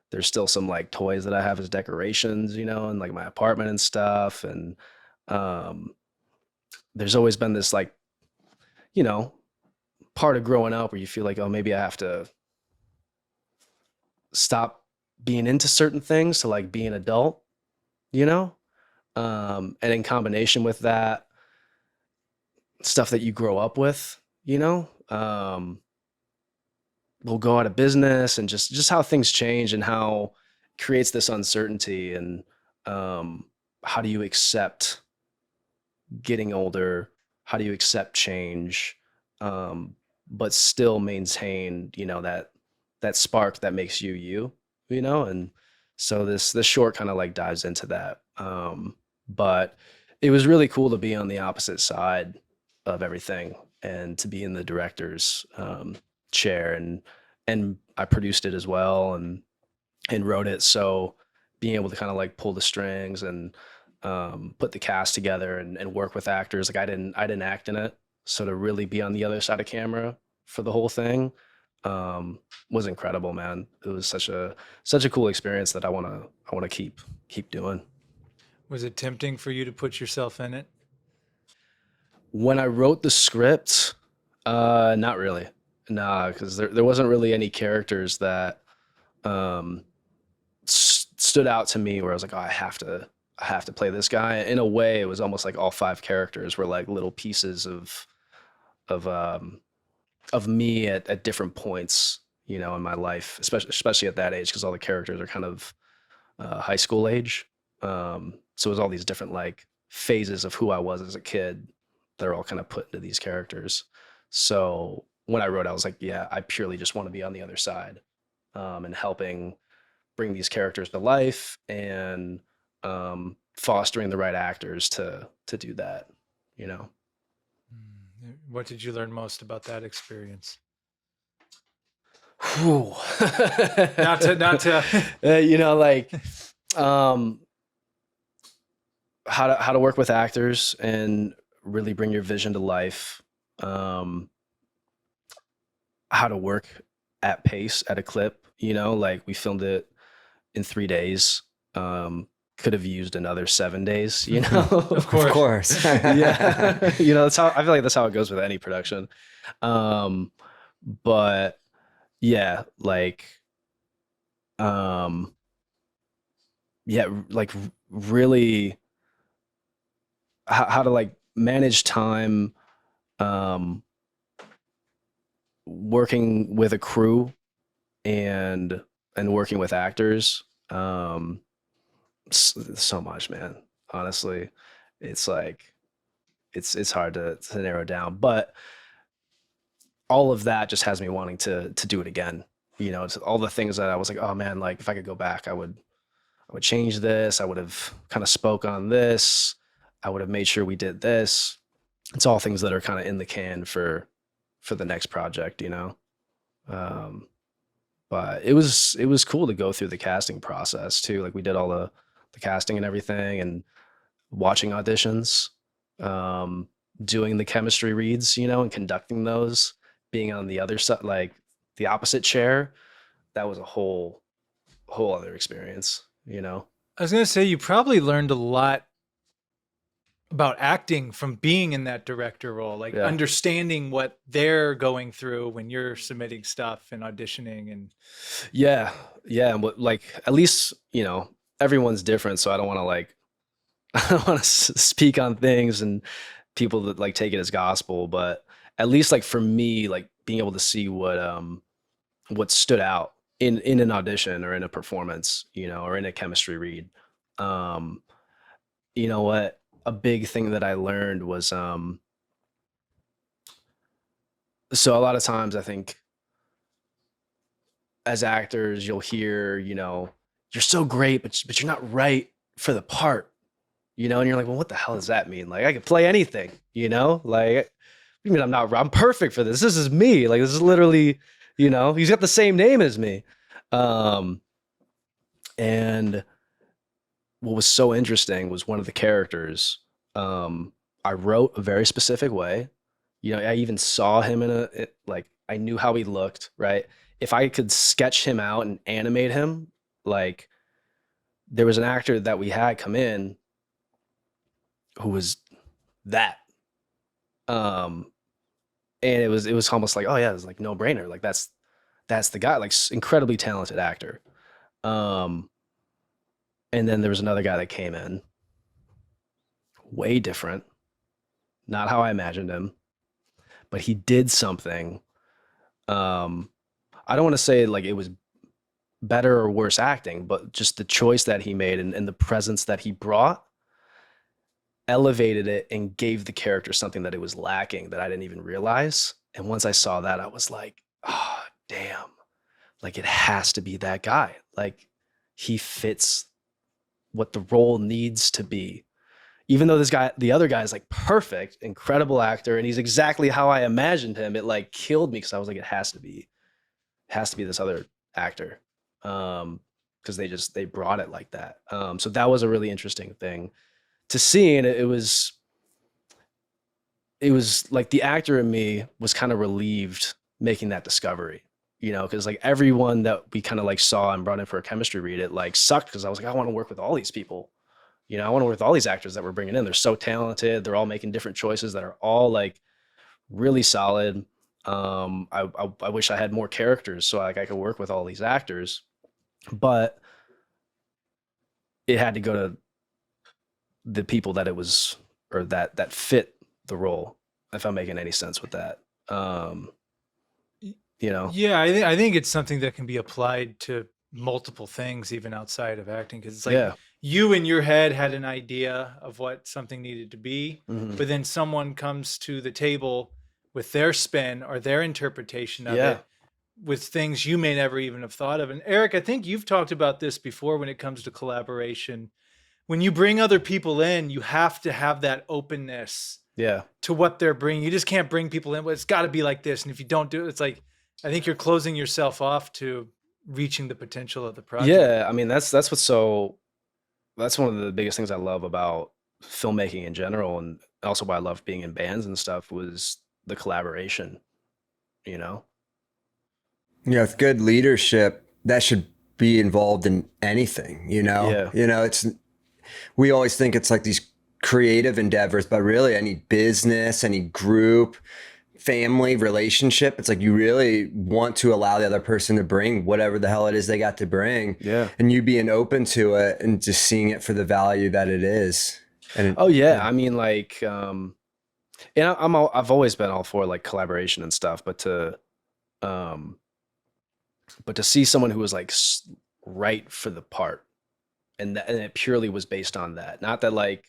There's still some like toys that I have as decorations, in like my apartment and stuff. And um there's always been this like, you know, part of growing up where you feel like, oh, maybe I have to stop being into certain things to like be an adult, you know? And in combination with that, stuff that you grow up with, will go out of business, and just how things change and how it creates this uncertainty. And um, how do you accept getting older? How do you accept change, but still maintain, that spark that makes you you, And so this short kind of like dives into that. But it was really cool to be on the opposite side of everything and to be in the director's chair, and I produced it as well, and wrote it. So being able to kind of like pull the strings and put the cast together, and work with actors. Like I didn't act in it, so to really be on the other side of camera for the whole thing was incredible, man. It was such a cool experience that I want to keep doing. Was it tempting for you to put yourself in it? When I wrote the script, not really. Nah, because there wasn't really any characters that um, stood out to me where I was like, oh, I have to play this guy. In a way, it was almost like all five characters were like little pieces of of um of me at different points, you know, in my life, especially at that age, because all the characters are kind of high school age. So it was all these different like phases of who I was as a kid that are all kind of put into these characters. So when I wrote, I was like, yeah, I purely just want to be on the other side, and helping bring these characters to life, and fostering the right actors to do that. You know. What did you learn most about that experience? Whew. Not to You know, like um, how to work with actors and really bring your vision to life. Um, how to work at pace at a clip. You know, like we filmed it in 3 days. Could have used another 7 days. You know. Of Of course. course. Yeah. You know, that's how I feel like that's how it goes with any production. Um, but yeah, like um, yeah, like really how to like manage time, um, working with a crew, and working with actors. Um, so much, man. Honestly, it's like it's hard to narrow down, but all of that just has me wanting to do it again. You know, it's all the things that I was like, oh man, like if I could go back, I would change this. I would have kind of spoke on this. I would have made sure we did this. It's all things that are kind of in the can for the next project, you know. Um, but it was cool to go through the casting process too. Like we did all the casting and everything, and watching auditions, um, doing the chemistry reads, you know, and conducting those, being on the other side, like the opposite chair. That was a whole other experience, you know. I was going to say you probably learned a lot about acting from being in that director role, like Yeah. understanding what they're going through when you're submitting stuff and auditioning. And Yeah, yeah, and what like at least you know everyone's different, so I don't want to like I don't want to speak on things and people that like take it as gospel, but at least like for me, like being able to see what stood out in an audition or in a performance, you know, or in a chemistry read. Um, you know what? A big thing that I learned was so a lot of times I think as actors you'll hear, you know, you're so great, but you're not right for the part, you know, and you're like, well, what the hell does that mean? Like I could play anything, you know? Like you mean I'm perfect for this. This is me. Like this is literally, you know, he's got the same name as me. Um and what was so interesting was one of the characters I wrote a very specific way. You know, I even saw him like I knew how he looked, right? If I could sketch him out and animate him, like there was an actor that we had come in who was that. Um and it was almost like, oh yeah, it's like no brainer. Like that's the guy, like incredibly talented actor. Um and then there was another guy that came in, way different, not how I imagined him, but he did something. Um, I don't want to say like it was better or worse acting, but just the choice that he made, and the presence that he brought elevated it and gave the character something that it was lacking that I didn't even realize. And once I saw that, I was like, oh, damn, like it has to be that guy. Like he fits what the role needs to be. Even though the other guy is like perfect, incredible actor, and he's exactly how I imagined him, it like killed me because I was like, it has to be this other actor. Because they brought it like that. So that was a really interesting thing to see, and it was like the actor in me was kind of relieved making that discovery, you know, because like everyone that we kind of like saw and brought in for a chemistry read, it like sucked because I was like, I want to work with all these people. You know, I want to work with all these actors that we're bringing in. They're so talented. They're all making different choices that are all like really solid. I wish I had more characters so like I could work with all these actors, but it had to go to the people that it was or that fit the role. if I'm making any sense with that. You know? Yeah, I think it's something that can be applied to multiple things, even outside of acting, because it's like Yeah. you in your head had an idea of what something needed to be, Mhm. but then someone comes to the table with their spin or their interpretation of Yeah. it with things you may never even have thought of. And Eric, I think you've talked about this before when it comes to collaboration. When you bring other people in, you have to have that openness Yeah. to what they're bringing. You just can't bring people in. Well, it's got to be like this. And if you don't do it, it's like, I think you're closing yourself off to reaching the potential of the project. Yeah. I mean, that's one of the biggest things I love about filmmaking in general, and also why I love being in bands and stuff, was the collaboration, you know? With good leadership, that should be involved in anything, Yeah. We always think it's like these creative endeavors, but really any business, any group, family relationship, it's like you really want to allow the other person to bring whatever the hell it is they got to bring. Yeah. And you being open to it and just seeing it for the value that it is. And Oh yeah. I mean, like, and I've always been all for like collaboration and stuff, but to see someone who was like right for the part, and it purely was based on that, not that like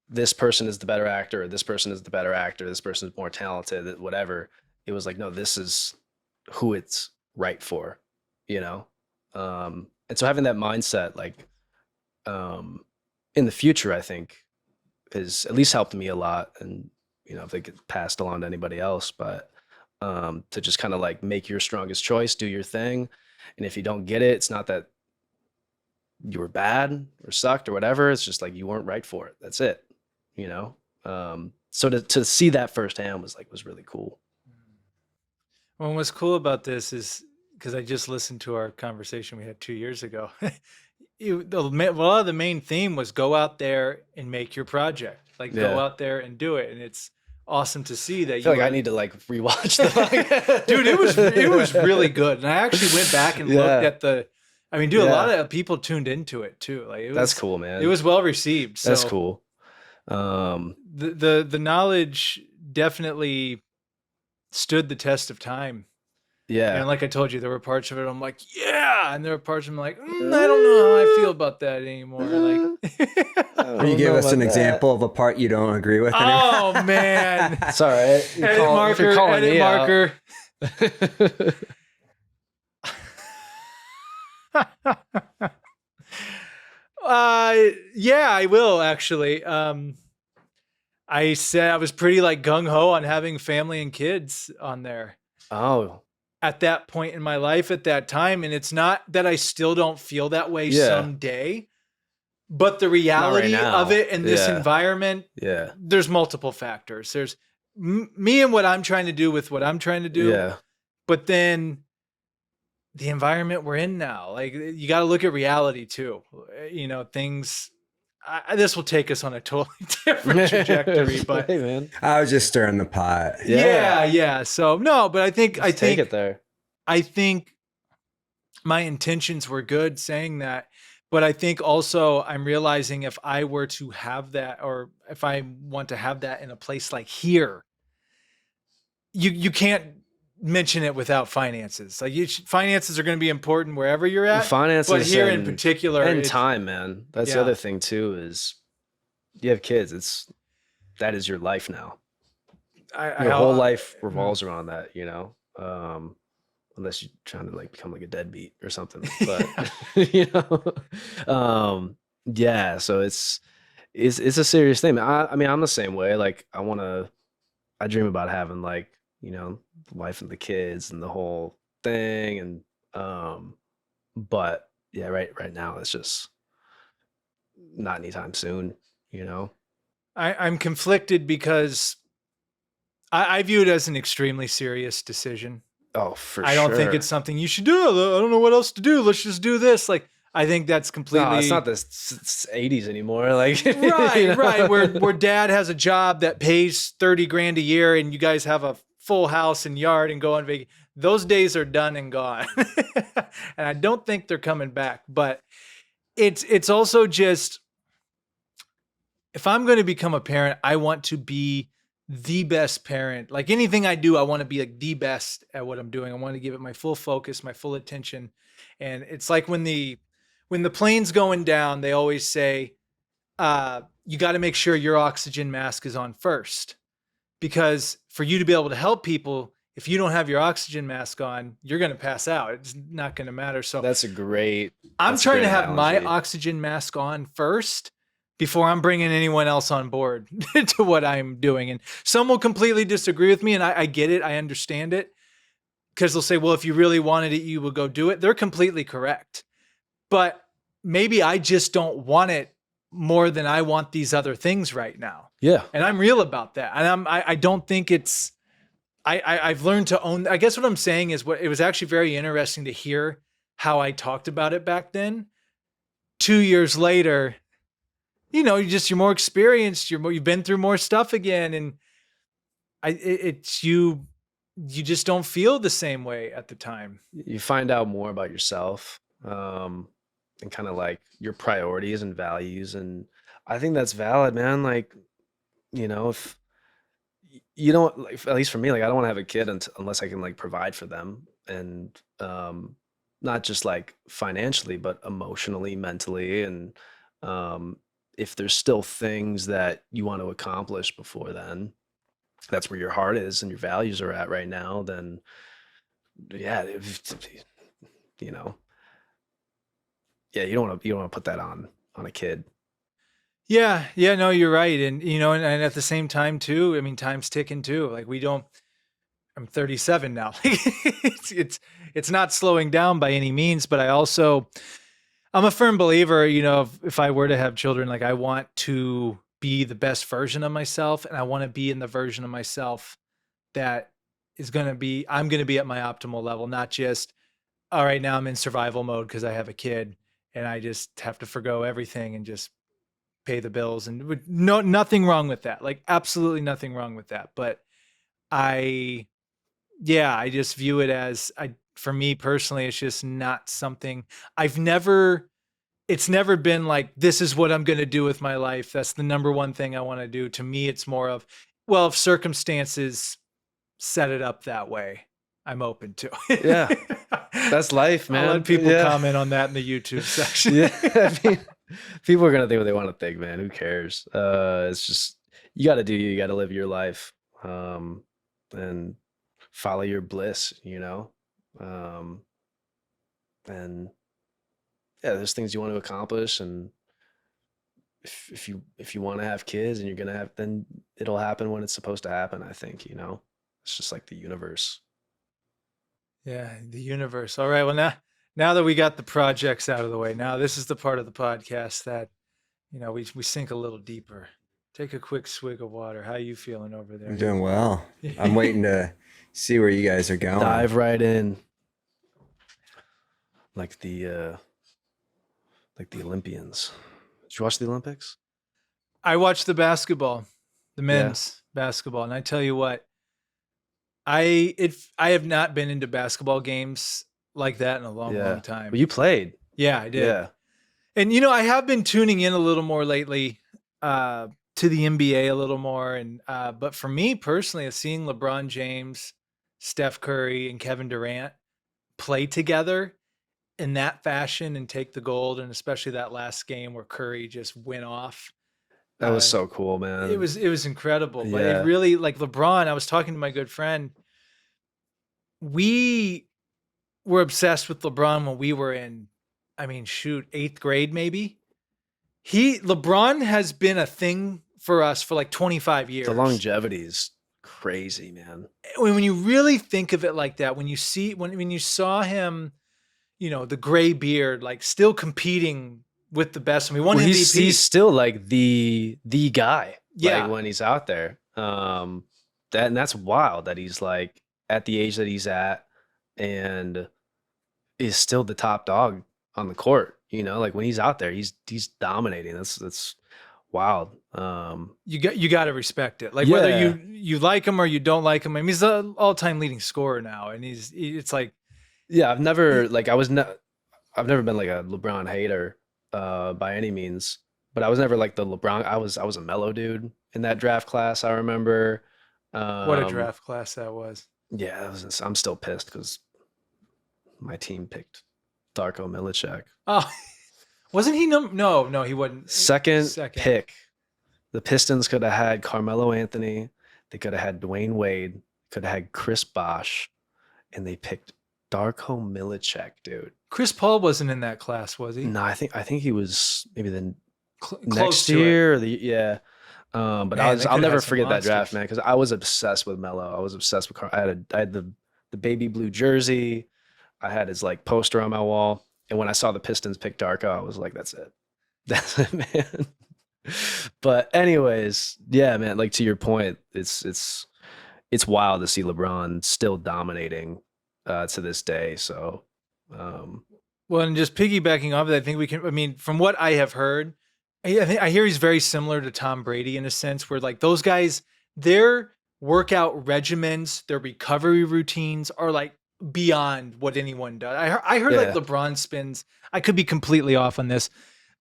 this person is the better actor, or this person is the better actor, this person is more talented, whatever. It was like, no, this is who it's right for, you know? And so having that mindset, like, in the future, I think has at least helped me a lot. And, if they get passed along to anybody else, but, to just kind of like make your strongest choice, do your thing. And if you don't get it, it's not that you were bad or sucked or whatever. It's just like, you weren't right for it. That's it. So to see that firsthand was really cool. Well, what's cool about this is, because I just listened to our conversation we had 2 years ago. A lot of the main theme was go out there and make your project. Like, go out there and do it. And it's awesome to see that. I feel like I need to like rewatch the dude. It was really good. And I actually went back and looked at a lot of people tuned into it too. Like, that's cool, man. It was well received. So that's cool. The knowledge definitely stood the test of time. Yeah. And like I told you, there were parts of it I'm like, yeah, and there were parts of it I'm like, I don't know how I feel about that anymore. Like, can you give us an example of a part you don't agree with anymore? Oh man, it's all right. Edit marker. Yeah, I will actually. I said I was pretty like gung ho on having family and kids on there. Oh. At that point in my life at that time. And it's not that I still don't feel that way someday, but the reality of it in this environment, there's multiple factors. There's me and what I'm trying to do with what I'm trying to do. Yeah. But then the environment we're in now, like, you got to look at reality too. Things, this will take us on a totally different trajectory, but hey, man. I was just stirring the pot. Yeah. So no, but I think take it there. I think my intentions were good saying that, but I think also I'm realizing if I were to have that, or if I want to have that in a place like here, you can't mention it without finances. Like, finances are going to be important wherever you're at. Finances, but here in particular, and time, man. That's the other thing too. Is you have kids. That is your life now. Your whole life revolves around that. Unless you're trying to like become like a deadbeat or something. But so it's a serious thing. I mean, I'm the same way. Like, I dream about having like, the wife and the kids and the whole thing. And, but yeah, right now it's just not anytime soon, I'm conflicted because I view it as an extremely serious decision. Oh, for sure. I don't think it's something you should do. I don't know what else to do. Let's just do this. Like, I think that's completely. No, it's not the 80s anymore. Like, right. Where dad has a job that pays $30,000 a year, and you guys have a full house and yard and go on vacation. Those days are done and gone, and I don't think they're coming back. But it's also just, if I'm going to become a parent, I want to be the best parent. Like anything I do, I want to be like the best at what I'm doing. I want to give it my full focus, my full attention. And it's like when the plane's going down, they always say, you got to make sure your oxygen mask is on first, because for you to be able to help people, if you don't have your oxygen mask on, you're going to pass out. It's not going to matter. So I'm trying to have my oxygen mask on first before I'm bringing anyone else on board to what I'm doing. And some will completely disagree with me, and I get it. I understand it, because they'll say, well, if you really wanted it, you would go do it. They're completely correct. But maybe I just don't want it more than I want these other things right now. Yeah. And I'm real about that. And I don't think it's, I've learned to own. I guess what I'm saying is, it was actually very interesting to hear how I talked about it back then. 2 years later, you're more experienced. You've been through more stuff again. And you just don't feel the same way at the time. You find out more about yourself, and kind of like your priorities and values. And I think that's valid, man. Like, if you don't, like, at least for me, like, I don't want to have a kid unless I can like provide for them, and not just like financially, but emotionally, mentally. And if there's still things that you want to accomplish before then, that's where your heart is and your values are at right now, then yeah, you know, yeah, you don't want to put that on a kid. Yeah, no, you're right. And and at the same time too, I mean, time's ticking too. Like I'm 37 now. It's not slowing down by any means, but I'm a firm believer, if I were to have children, like I want to be the best version of myself, and I want to be in the version of myself that I'm going to be at my optimal level, not just, all right, now I'm in survival mode because I have a kid and I just have to forgo everything and just pay the bills. And nothing wrong with that. Like absolutely nothing wrong with that. But I just view it as, for me personally, it's just not something it's never been like, this is what I'm going to do with my life. That's the number one thing I want to do. To me, it's more of, well, if circumstances set it up that way, I'm open to it. Yeah. That's life, man. I'll let people comment on that in the YouTube section. Yeah. I mean, people are going to think what they want to think, man. Who cares? It's just, you got to you got to live your life, and follow your bliss, and yeah, there's things you want to accomplish, and if you want to have kids and you're gonna have, then it'll happen when it's supposed to happen. I think it's just like the universe. Yeah, the universe. All right. Well, now that we got the projects out of the way, now this is the part of the podcast that we sink a little deeper. Take a quick swig of water. How you feeling over there? I'm doing well. I'm waiting to see where you guys are going. Dive right in, like the Olympians. Did you watch the Olympics? I watched the men's basketball, and I tell you what, I have not been into basketball games like that in a long time. But you played. Yeah, I did. Yeah. And I have been tuning in a little more lately to the NBA a little more, and but for me personally, seeing LeBron James, Steph Curry, and Kevin Durant play together in that fashion and take the gold, and especially that last game where Curry just went off. That was so cool, man. It was incredible. But it really, like LeBron, I was talking to my good friend. We were obsessed with LeBron when we were in, 8th grade maybe. LeBron has been a thing for us for like 25 years. The longevity is crazy, man. When you really think of it like that, when you saw him, the gray beard, like still competing with the best. Won MVP. He's still like the guy. Yeah. Like when he's out there. That's wild that he's like at the age that he's at and is still the top dog on the court. Like when he's out there, he's dominating. That's wild. You got to respect it. Like whether you like him or you don't like him. He's the all-time leading scorer now, and it's like. Yeah, I've never been like a LeBron hater by any means, but I was never like the LeBron. I was a mellow dude in that draft class. I remember What a Um, draft class that was. yeah, I'm still pissed because my team picked Darko Milicic. Oh, wasn't he? No, he wasn't. Second Second. pick. The Pistons could have had Carmelo Anthony. They could have had Dwayne Wade. Could have had Chris Bosh, and they picked Darko Milicic, dude. Chris Paul wasn't in that class, was he? No, I think he was maybe the Close next to it. year. Or yeah. But Man, they I'll could have never had some forget that draft, monsters. man, because I was obsessed with Melo. I was obsessed with I had the baby blue jersey. I had his like poster on my wall. And when I saw the Pistons pick Darko, I was like, that's it. That's it, man. But anyways, yeah, man, like to your point, it's wild to see LeBron still dominating to this day. So Well, and just piggybacking off of that, I think we can. I mean, from what I have heard, I hear he's very similar to Tom Brady in a sense, where like those guys, their workout regimens, their recovery routines are like beyond what anyone does. I heard like yeah. LeBron spends. I could be completely off on this.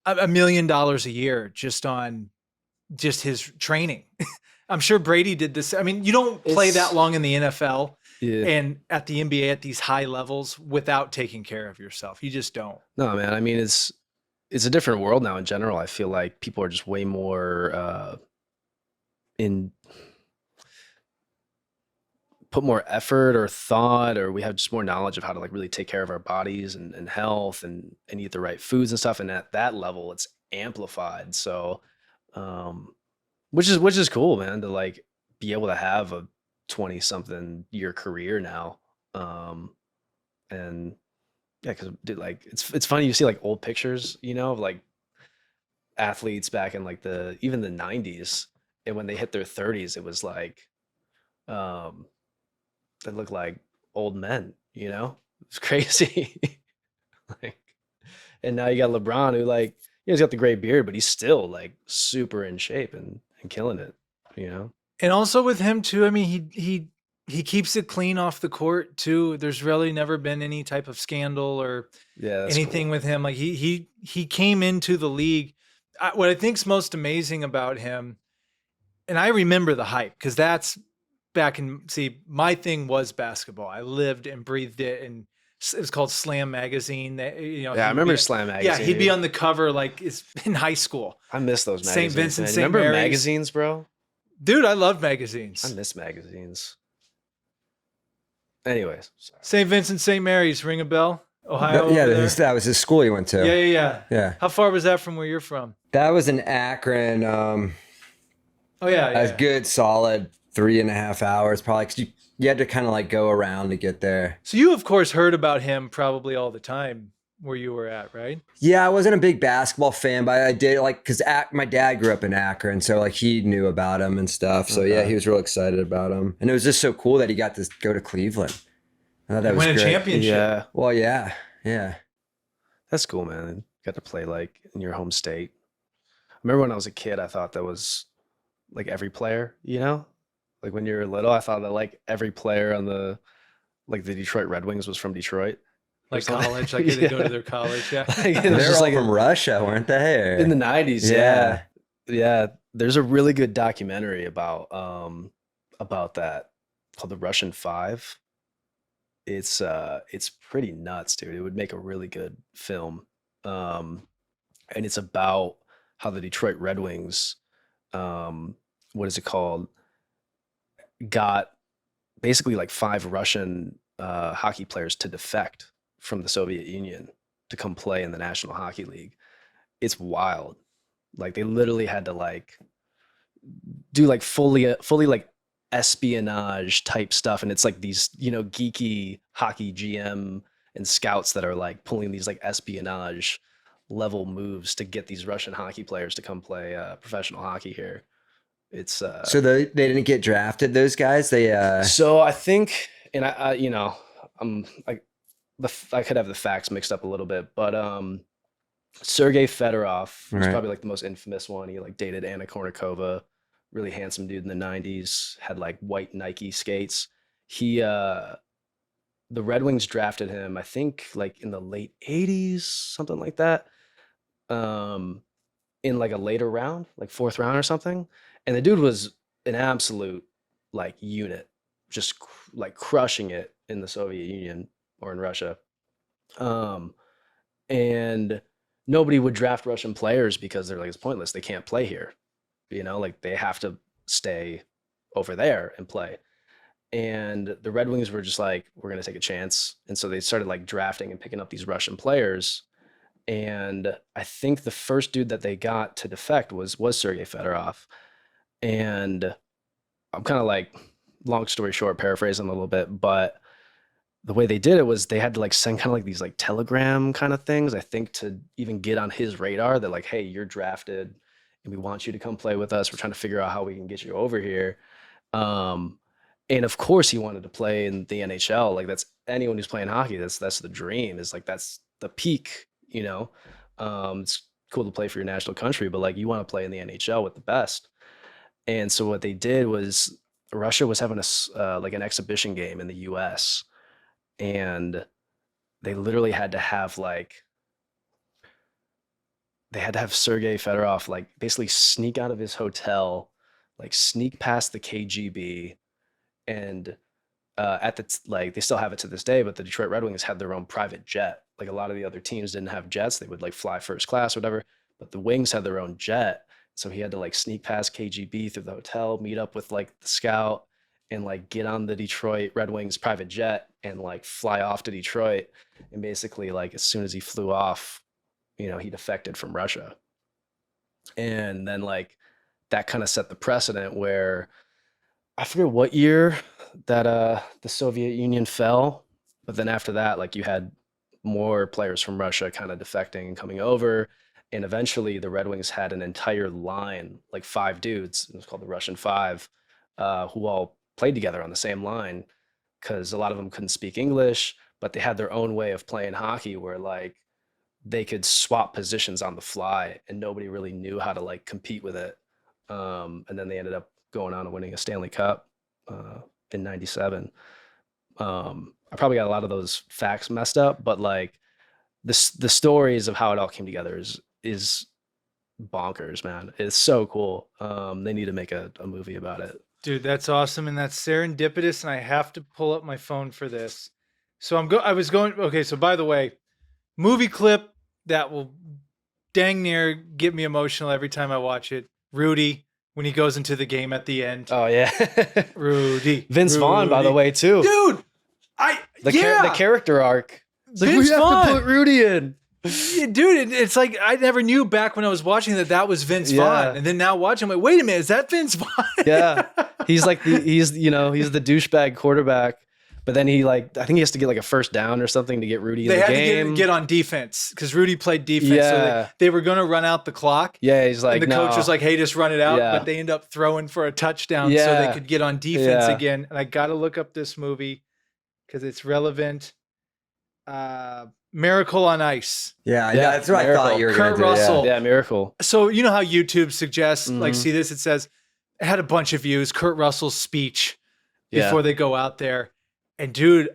$1 million a year just on just his training. I'm sure Brady did this. I mean, you don't play It's that long in the NFL yeah. and at the NBA at these high levels without taking care of yourself. You just don't. No, man. I mean, it's a different world now in general. I feel like people are just way more in put more effort or thought, or we have just more knowledge of how to like really take care of our bodies and health and eat the right foods and stuff. And at that level, it's amplified. So, um, which is cool, man, to like be able to have a 20 something year career now. And yeah, because dude, like it's funny you see like old pictures, of like athletes back in like the even the 90s, and when they hit their 30s, it was like um they look like old men, It's crazy. Like, and now you got LeBron who like, he's got the gray beard, but he's still like super in shape and killing it, you know? And also with him too, I mean, he keeps it clean off the court too. There's really never been any type of scandal or Yeah, that's anything cool. with him. Like he came into the league. What I think's most amazing about him, and I remember the hype because that's back in. See, my thing was basketball. I lived and breathed it, and it was called Slam magazine. That Yeah, I he would be remember Slam yeah, magazine, he'd be dude. on the cover like it's in high school. I miss those St. magazines, Vincent, man. You St. remember Mary's. magazines, bro? Dude, I love I magazines. miss magazines. Anyways, sorry. St. Vincent, St. Mary's, ring a bell? Ohio. Yeah, over there? that was his school he went to. Yeah. Yeah. How far was that from where you're from? That was in Akron. Oh yeah. A good solid 3.5 hours, probably. 'Cause you had to kind of like go around to get there. So you of course heard about him probably all the time where you were at, right? Yeah, I wasn't a big basketball fan, but I did like because my dad grew up in Akron, so like he knew about him and stuff. So yeah, Okay. he was real excited about him, and it was just so cool that he got to go to Cleveland. I thought that was Win a great. championship. Yeah, Well, yeah. that's cool, man. Got to play like in your home state. I remember when I was a kid, I thought that was like every player, Like when you were little, I thought that like every player on the Detroit Red Wings was from Detroit. Or Like something. college, like they go to Yeah. their college. Yeah. Like, it They was were just all like from Russia, weren't they? Or- in the 90s. Yeah. Yeah. There's a really good documentary about that called The Russian Five. It's pretty nuts, dude. It would make a really good film. And it's about how the Detroit Red Wings, what is it called, got basically like five Russian hockey players to defect from the Soviet Union to come play in the National Hockey League. It's wild. Like they literally had to like do like fully like espionage type stuff, and it's like these geeky hockey GM and scouts that are like pulling these like espionage level moves to get these Russian hockey players to come play professional hockey here. It's So they didn't get drafted. Those guys, they so I think, and I I'm like I could have the facts mixed up a little bit, but Sergei Fedorov was Right. probably like the most infamous one. He like dated Anna Kournikova, really handsome dude in the 90s, had like white Nike skates. He the Red Wings drafted him, I think like in the late 80s, something like that. In like a later round, like fourth round or something. And the dude was an absolute like unit, just like crushing it in the Soviet Union or in Russia. Um, and nobody would draft Russian players because they're like, it's pointless. They can't play here. Like they have to stay over there and play. And the Red Wings were just like, we're going to take a chance. And so they started like drafting and picking up these Russian players. And I think the first dude that they got to defect was Sergei Fedorov. And I'm kind of like, long story short, paraphrasing a little bit, but the way they did it was they had to like send kind of like these like telegram kind of things, I think, to even get on his radar that like, hey, you're drafted and we want you to come play with us. We're trying to figure out how we can get you over here. And of course he wanted to play in the NHL. Like that's anyone who's playing hockey. That's the dream, is like, that's the peak, it's cool to play for your national country, but like you want to play in the NHL with the best. And so what they did was Russia was having a like an exhibition game in the US, and they literally had to have Sergei Fedorov like basically sneak out of his hotel, like sneak past the KGB, and like they still have it to this day, but the Detroit Red Wings had their own private jet. Like a lot of the other teams didn't have jets; they would like fly first class or whatever. But the Wings had their own jet, so he had to like sneak past KGB through the hotel, meet up with like the scout, and like get on the Detroit Red Wings private jet and like fly off to Detroit. And basically, like as soon as he flew off, he defected from Russia. And then like that kind of set the precedent where I forget what year that the Soviet Union fell, but then after that, like you had more players from Russia kind of defecting and coming over. And eventually the Red Wings had an entire line, like 5 dudes, it was called the Russian Five, who all played together on the same line, because a lot of them couldn't speak English, but they had their own way of playing hockey where like they could swap positions on the fly and nobody really knew how to like compete with it. And then they ended up going on and winning a Stanley Cup in '97. I probably got a lot of those facts messed up, but like the stories of how it all came together is bonkers, man. It's so cool. They need to make a movie about it. Dude, that's awesome, and that's serendipitous, and I have to pull up my phone for this. So okay, so by the way, movie clip that will dang near get me emotional every time I watch it. Rudy, when he goes into the game at the end. Oh yeah. Rudy. Vince Vaughn, by the way, too. Dude, the character arc. It's like, Vince we have Vaughn. to put Rudy in. Yeah, dude, it's like I never knew back when I was watching that was Vince Vaughn, and then now watching, I'm like, wait a minute, is that Vince Vaughn? Yeah, he's like he's the douchebag quarterback, but then I think he has to get like a first down or something to get Rudy in the game. They had to get on defense because Rudy played defense, so they were going to run out the clock. Yeah, he's like, and the coach no. was like, hey, just run it out, but they end up throwing for a touchdown so they could get on defense again. And I got to look up this movie because it's relevant. Miracle on Ice. Yeah, that's what Miracle. I thought you were going to do. Kurt Russell. Yeah, Miracle. So you know how YouTube suggests, like, see this? It says, it had a bunch of views, Kurt Russell's speech before they go out there. And dude,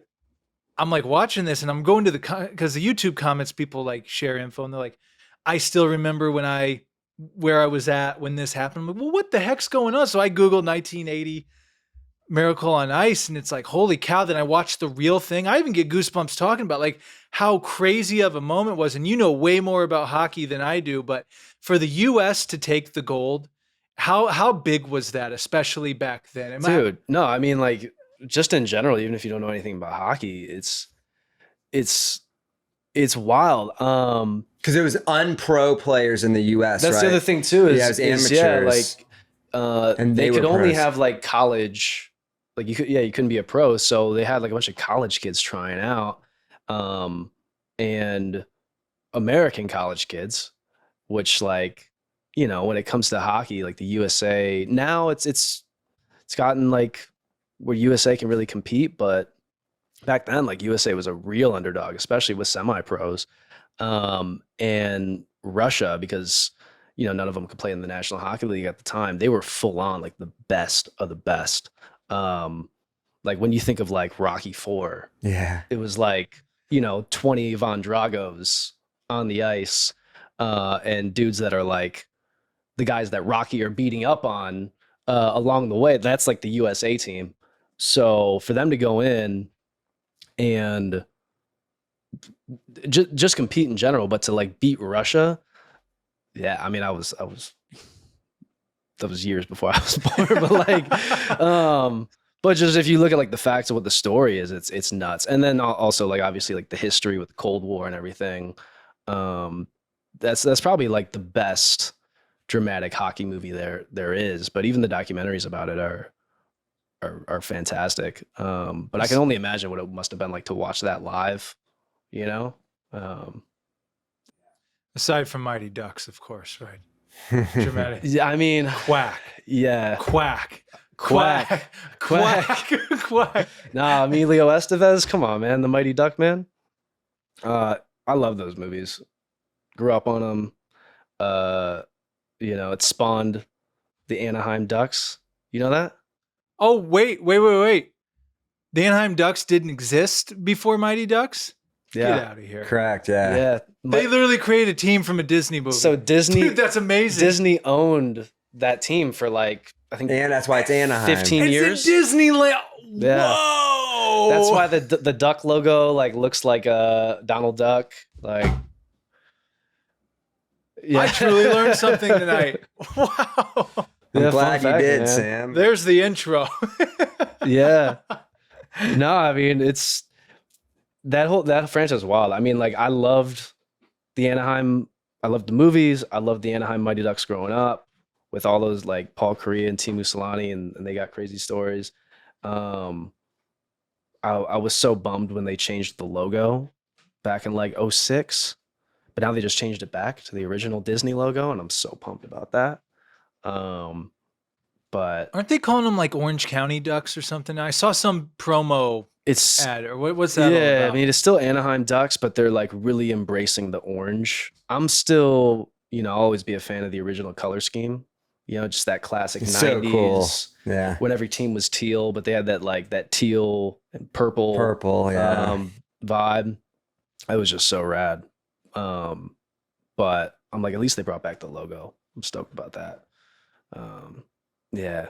I'm like watching this and I'm going to because the YouTube comments, people like share info and they're like, I still remember where I was at when this happened. I'm like, well, what the heck's going on? So I Googled 1980 Miracle on Ice, and it's like, holy cow. Then I watched the real thing. I even get goosebumps talking about like how crazy of a moment it was. And you know way more about hockey than I do, but for the US to take the gold, how big was that, especially back then? No, I mean, like, just in general, even if you don't know anything about hockey, it's wild. Because it was unpro players in the US. That's right? the other thing too. Is, it was amateurs. And they could only have like college. Like you couldn't be a pro, so they had like a bunch of college kids trying out, and American college kids, which like, when it comes to hockey, like the USA now, it's gotten like where USA can really compete, but back then, like USA was a real underdog, especially with semi-pros, and Russia, because none of them could play in the National Hockey League at the time. They were full on like the best of the best. Like when you think of like Rocky IV, it was like 20 Von Dragos on the ice, and dudes that are like the guys that Rocky are beating up on along the way. That's like the USA team. So for them to go in and just compete in general, but to like beat Russia, yeah, I mean, that was years before I was born, but like, but just if you look at like the facts of what the story is, it's nuts. And then also like obviously like the history with the Cold War and everything. That's probably like the best dramatic hockey movie there is. But even the documentaries about it are fantastic. But I can only imagine what it must have been like to watch that live, you know? Aside from Mighty Ducks, of course, right? Dramatic. Yeah, I mean, Quack, yeah, quack, quack, quack, quack. quack. Nah, Emilio Estevez, come on, man, the Mighty Duck Man. I love those movies. Grew up on them. You know, it spawned the Anaheim Ducks. You know that? Oh, wait. The Anaheim Ducks didn't exist before Mighty Ducks? Get Yeah, out of here. Correct. Yeah. yeah. They literally created a team from a Disney movie. So Disney, Dude, that's amazing. Disney owned that team for like I think And that's why it's Anaheim. 15 it's years. in Disneyland. Yeah. Whoa. That's why the duck logo like looks like a Donald Duck. Like, yeah. I truly learned something tonight. Wow. I'm Yeah, glad fun you fact, did, man. Sam. There's the intro. Yeah. No, I mean it's that franchise is wild. I mean, like I loved the Anaheim. I loved the movies. I loved the Anaheim Mighty Ducks growing up with all those like Paul Correa and Timu Solani, and they got crazy stories. I was so bummed when they changed the logo back in like '06, but now they just changed it back to the original Disney logo, and I'm so pumped about that. But Aren't they calling them like Orange County Ducks or something? I saw some promo it's ad or what's that all yeah, about? I mean it's still Anaheim Ducks, but they're like really embracing the orange. I'm still, you know, I'll always be a fan of the original color scheme. You know, just that classic It's 90s so cool. Yeah. when every team was teal, but they had that like that teal and purple Yeah. vibe. It was just so rad. But I'm like, at least they brought back the logo. I'm stoked about that. Yeah.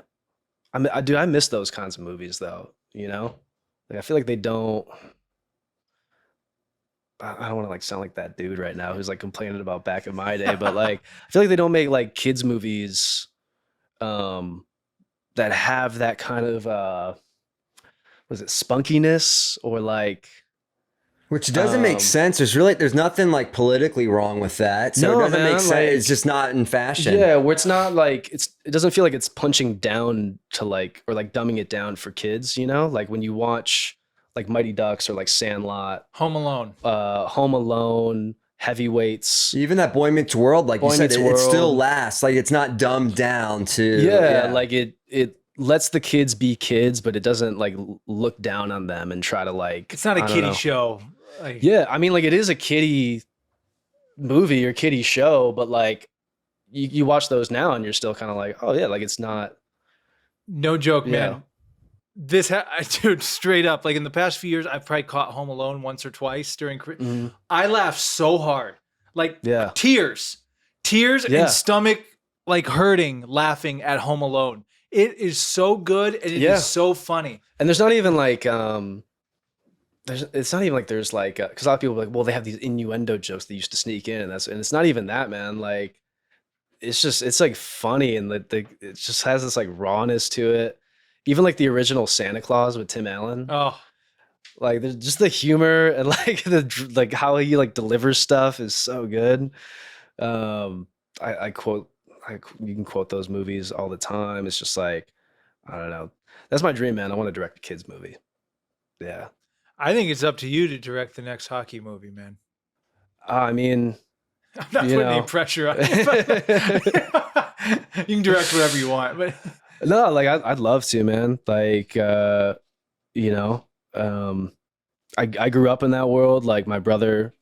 I miss those kinds of movies though, you know? Like I feel like they don't I don't want to like sound like that dude right now who's like complaining about back in my day, but like I feel like they don't make like kids movies that have that kind of was it spunkiness or like Which doesn't make sense. There's nothing like politically wrong with that. So No, it doesn't man, make sense. like- It's just not in fashion. yeah, where it's not like it doesn't feel like it's punching down to like or like dumbing it down for kids, you know? Like when you watch like Mighty Ducks or like Sandlot, Home Alone. Home Alone, Heavyweights. Even that Boy Meets World, like Boy you said, Meets it still World. lasts. Like it's not dumbed down to Yeah, like it lets the kids be kids, but it doesn't like look down on them and try to like It's not a I don't kiddie know. show. Like, Yeah, I mean like it is a kiddie movie or kiddie show, but like you watch those now and you're still kind of like, oh yeah, like it's not no joke, Yeah. man. Dude, straight up, like in the past few years, I've probably caught Home Alone once or twice during. I laughed so hard, like Yeah. tears, Yeah. and stomach like hurting, laughing at Home Alone. It is so good and it Yeah. is so funny. And there's not even like it's not even like there's like because a lot of people are like, well, they have these innuendo jokes they used to sneak in, and it's not even that, man. Like it's like funny and it just has this like rawness to it. Even like the original Santa Claus with Tim Allen, Oh, like there's just the humor and like like how he like delivers stuff is so good. I quote you can quote those movies all the time. It's just like I don't know. That's my dream, man. I want to direct a kids movie. Yeah. I think it's up to you to direct the next hockey movie, man. I mean, I'm not You putting know. any pressure on you. But you can direct whatever you want, but no, like I'd love to, man. Like, you know, I grew up in that world. Like my brother,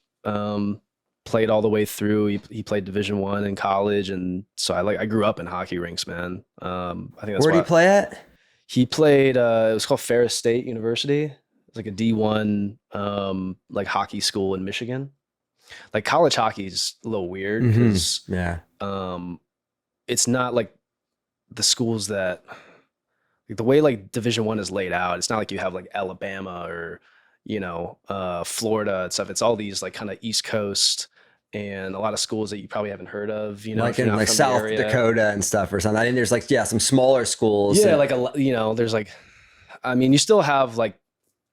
played all the way through. He played Division I in college, and so I grew up in hockey rinks, man. I think that's Where do you play at? He played. It was called Ferris State University. It's like a D1 like hockey school in Michigan. Like college hockey is a little weird because Yeah. it's not like the schools that like, the way like Division 1 is laid out, it's not like you have like Alabama or Florida and stuff. It's all these like kind of East Coast and a lot of schools that you probably haven't heard of. Like If you're in not like from the South area. Dakota and stuff or something. I think there's like some smaller schools. Yeah, like there's like, I mean, you still have like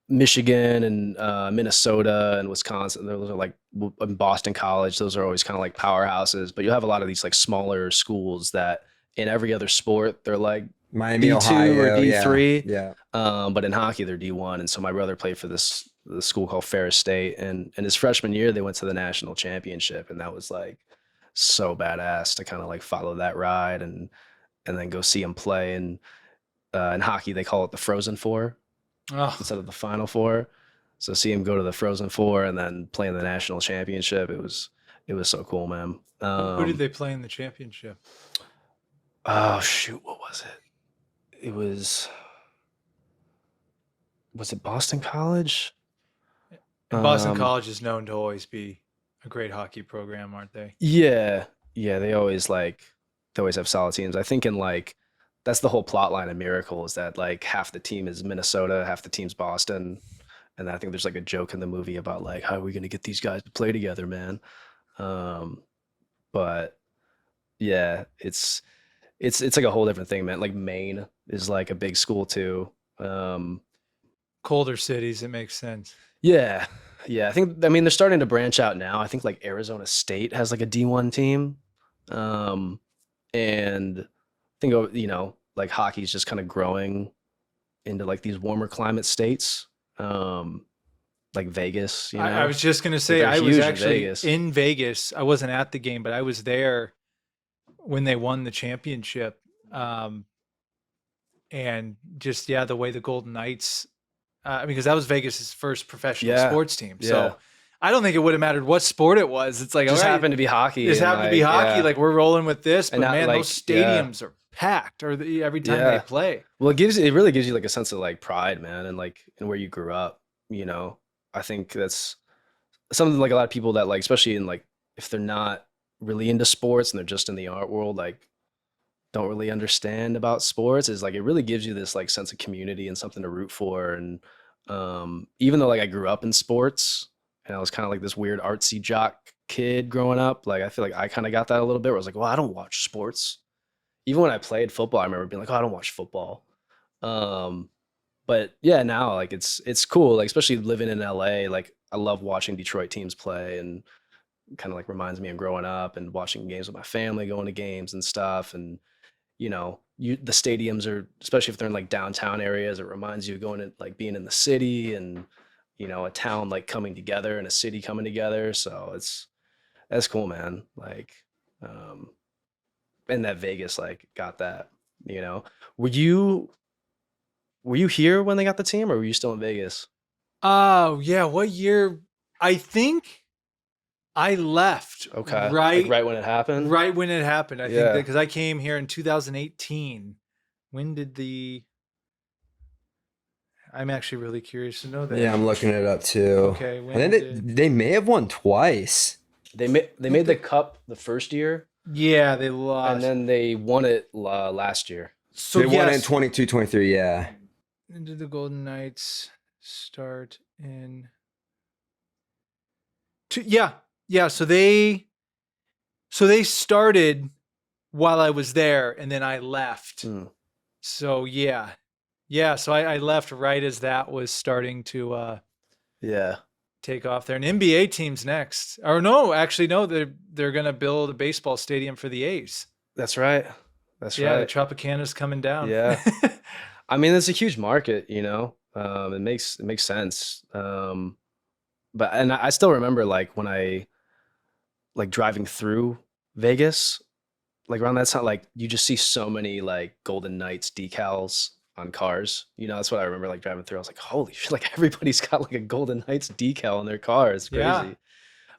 Michigan and Minnesota and Wisconsin. Those are like in Boston College. Those are always kind of like powerhouses. But you have a lot of these like smaller schools that in every other sport they're like Miami, D2 Ohio, or D3. Yeah. But in hockey they're D1. And so my brother played for this school called Ferris State, and in his freshman year they went to the national championship, and that was like so badass to kind of like follow that ride and then go see him play. And in hockey they call it the Frozen Four instead of the Final Four. So see him go to the Frozen Four and then play in the national championship. It was so cool, man. Who did they play in the championship? Oh shoot, what was it? Was it Boston College? And Boston College is known to always be a great hockey program, aren't they? Yeah. They always have solid teams. I think in like that's the whole plot line of Miracle, is that like half the team is Minnesota, half the team's Boston. And I think there's like a joke in the movie about like, how are we gonna get these guys to play together, man? But yeah, it's like a whole different thing, man. Like Maine is like a big school too. Colder cities, it makes sense. Yeah. I mean they're starting to branch out now. I think like Arizona State has like a D1 team. And I think like hockey's just kind of growing into like these warmer climate states. Like Vegas, I was just gonna say, I was actually in Vegas. I wasn't at the game, but I was there when they won the championship. And just the way the Golden Knights, because that was Vegas's first professional sports team. So I don't think it would have mattered what sport it was. It's like, just happened to be hockey. Just happened to be hockey. Like we're rolling with this, but man, like, those stadiums are packed every time they play. Well, it really gives you like a sense of like pride, man, and like and where you grew up. I think that's something like a lot of people that like, especially in like if they're not really into sports and they're just in the art world, like don't really understand about sports, is like it really gives you this like sense of community and something to root for. And even though like I grew up in sports and I was kind of like this weird artsy jock kid growing up, like I feel like I kind of got that a little bit where I was like, well, I don't watch sports. Even when I played football, I remember being like, oh, I don't watch football. But yeah, now like it's cool, like especially living in LA, like I love watching Detroit teams play, and kind of like reminds me of growing up and watching games with my family, going to games and stuff. And the stadiums are, especially if they're in like downtown areas, it reminds you of going to like being in the city and a town like coming together and a city coming together. So that's cool, man. Like and that Vegas like got that. Were you here when they got the team, or were you still in Vegas? Oh yeah, what year? I think I left. Okay, right when it happened. Right when it happened, I think, because I came here in 2018. When did I'm actually really curious to know that. Yeah, I'm looking it up too. Okay, and then they may have won twice. They made the cup the first year. Yeah, they lost, and then they won it last year. So they won it in 22-23. Yeah. When did the Golden Knights start in? Yeah. So they started while I was there, and then I left. So yeah. So I left right as that was starting to take off there. And NBA teams next, or no, actually no, they're gonna build a baseball stadium for the A's. That's right. The Tropicana's coming down. Yeah. I mean, it's a huge market, it makes sense. But I still remember like when I like driving through Vegas, like around that time, like you just see so many like Golden Knights decals on cars. That's what I remember like driving through. I was like, holy shit, like everybody's got like a Golden Knights decal on their car. It's crazy.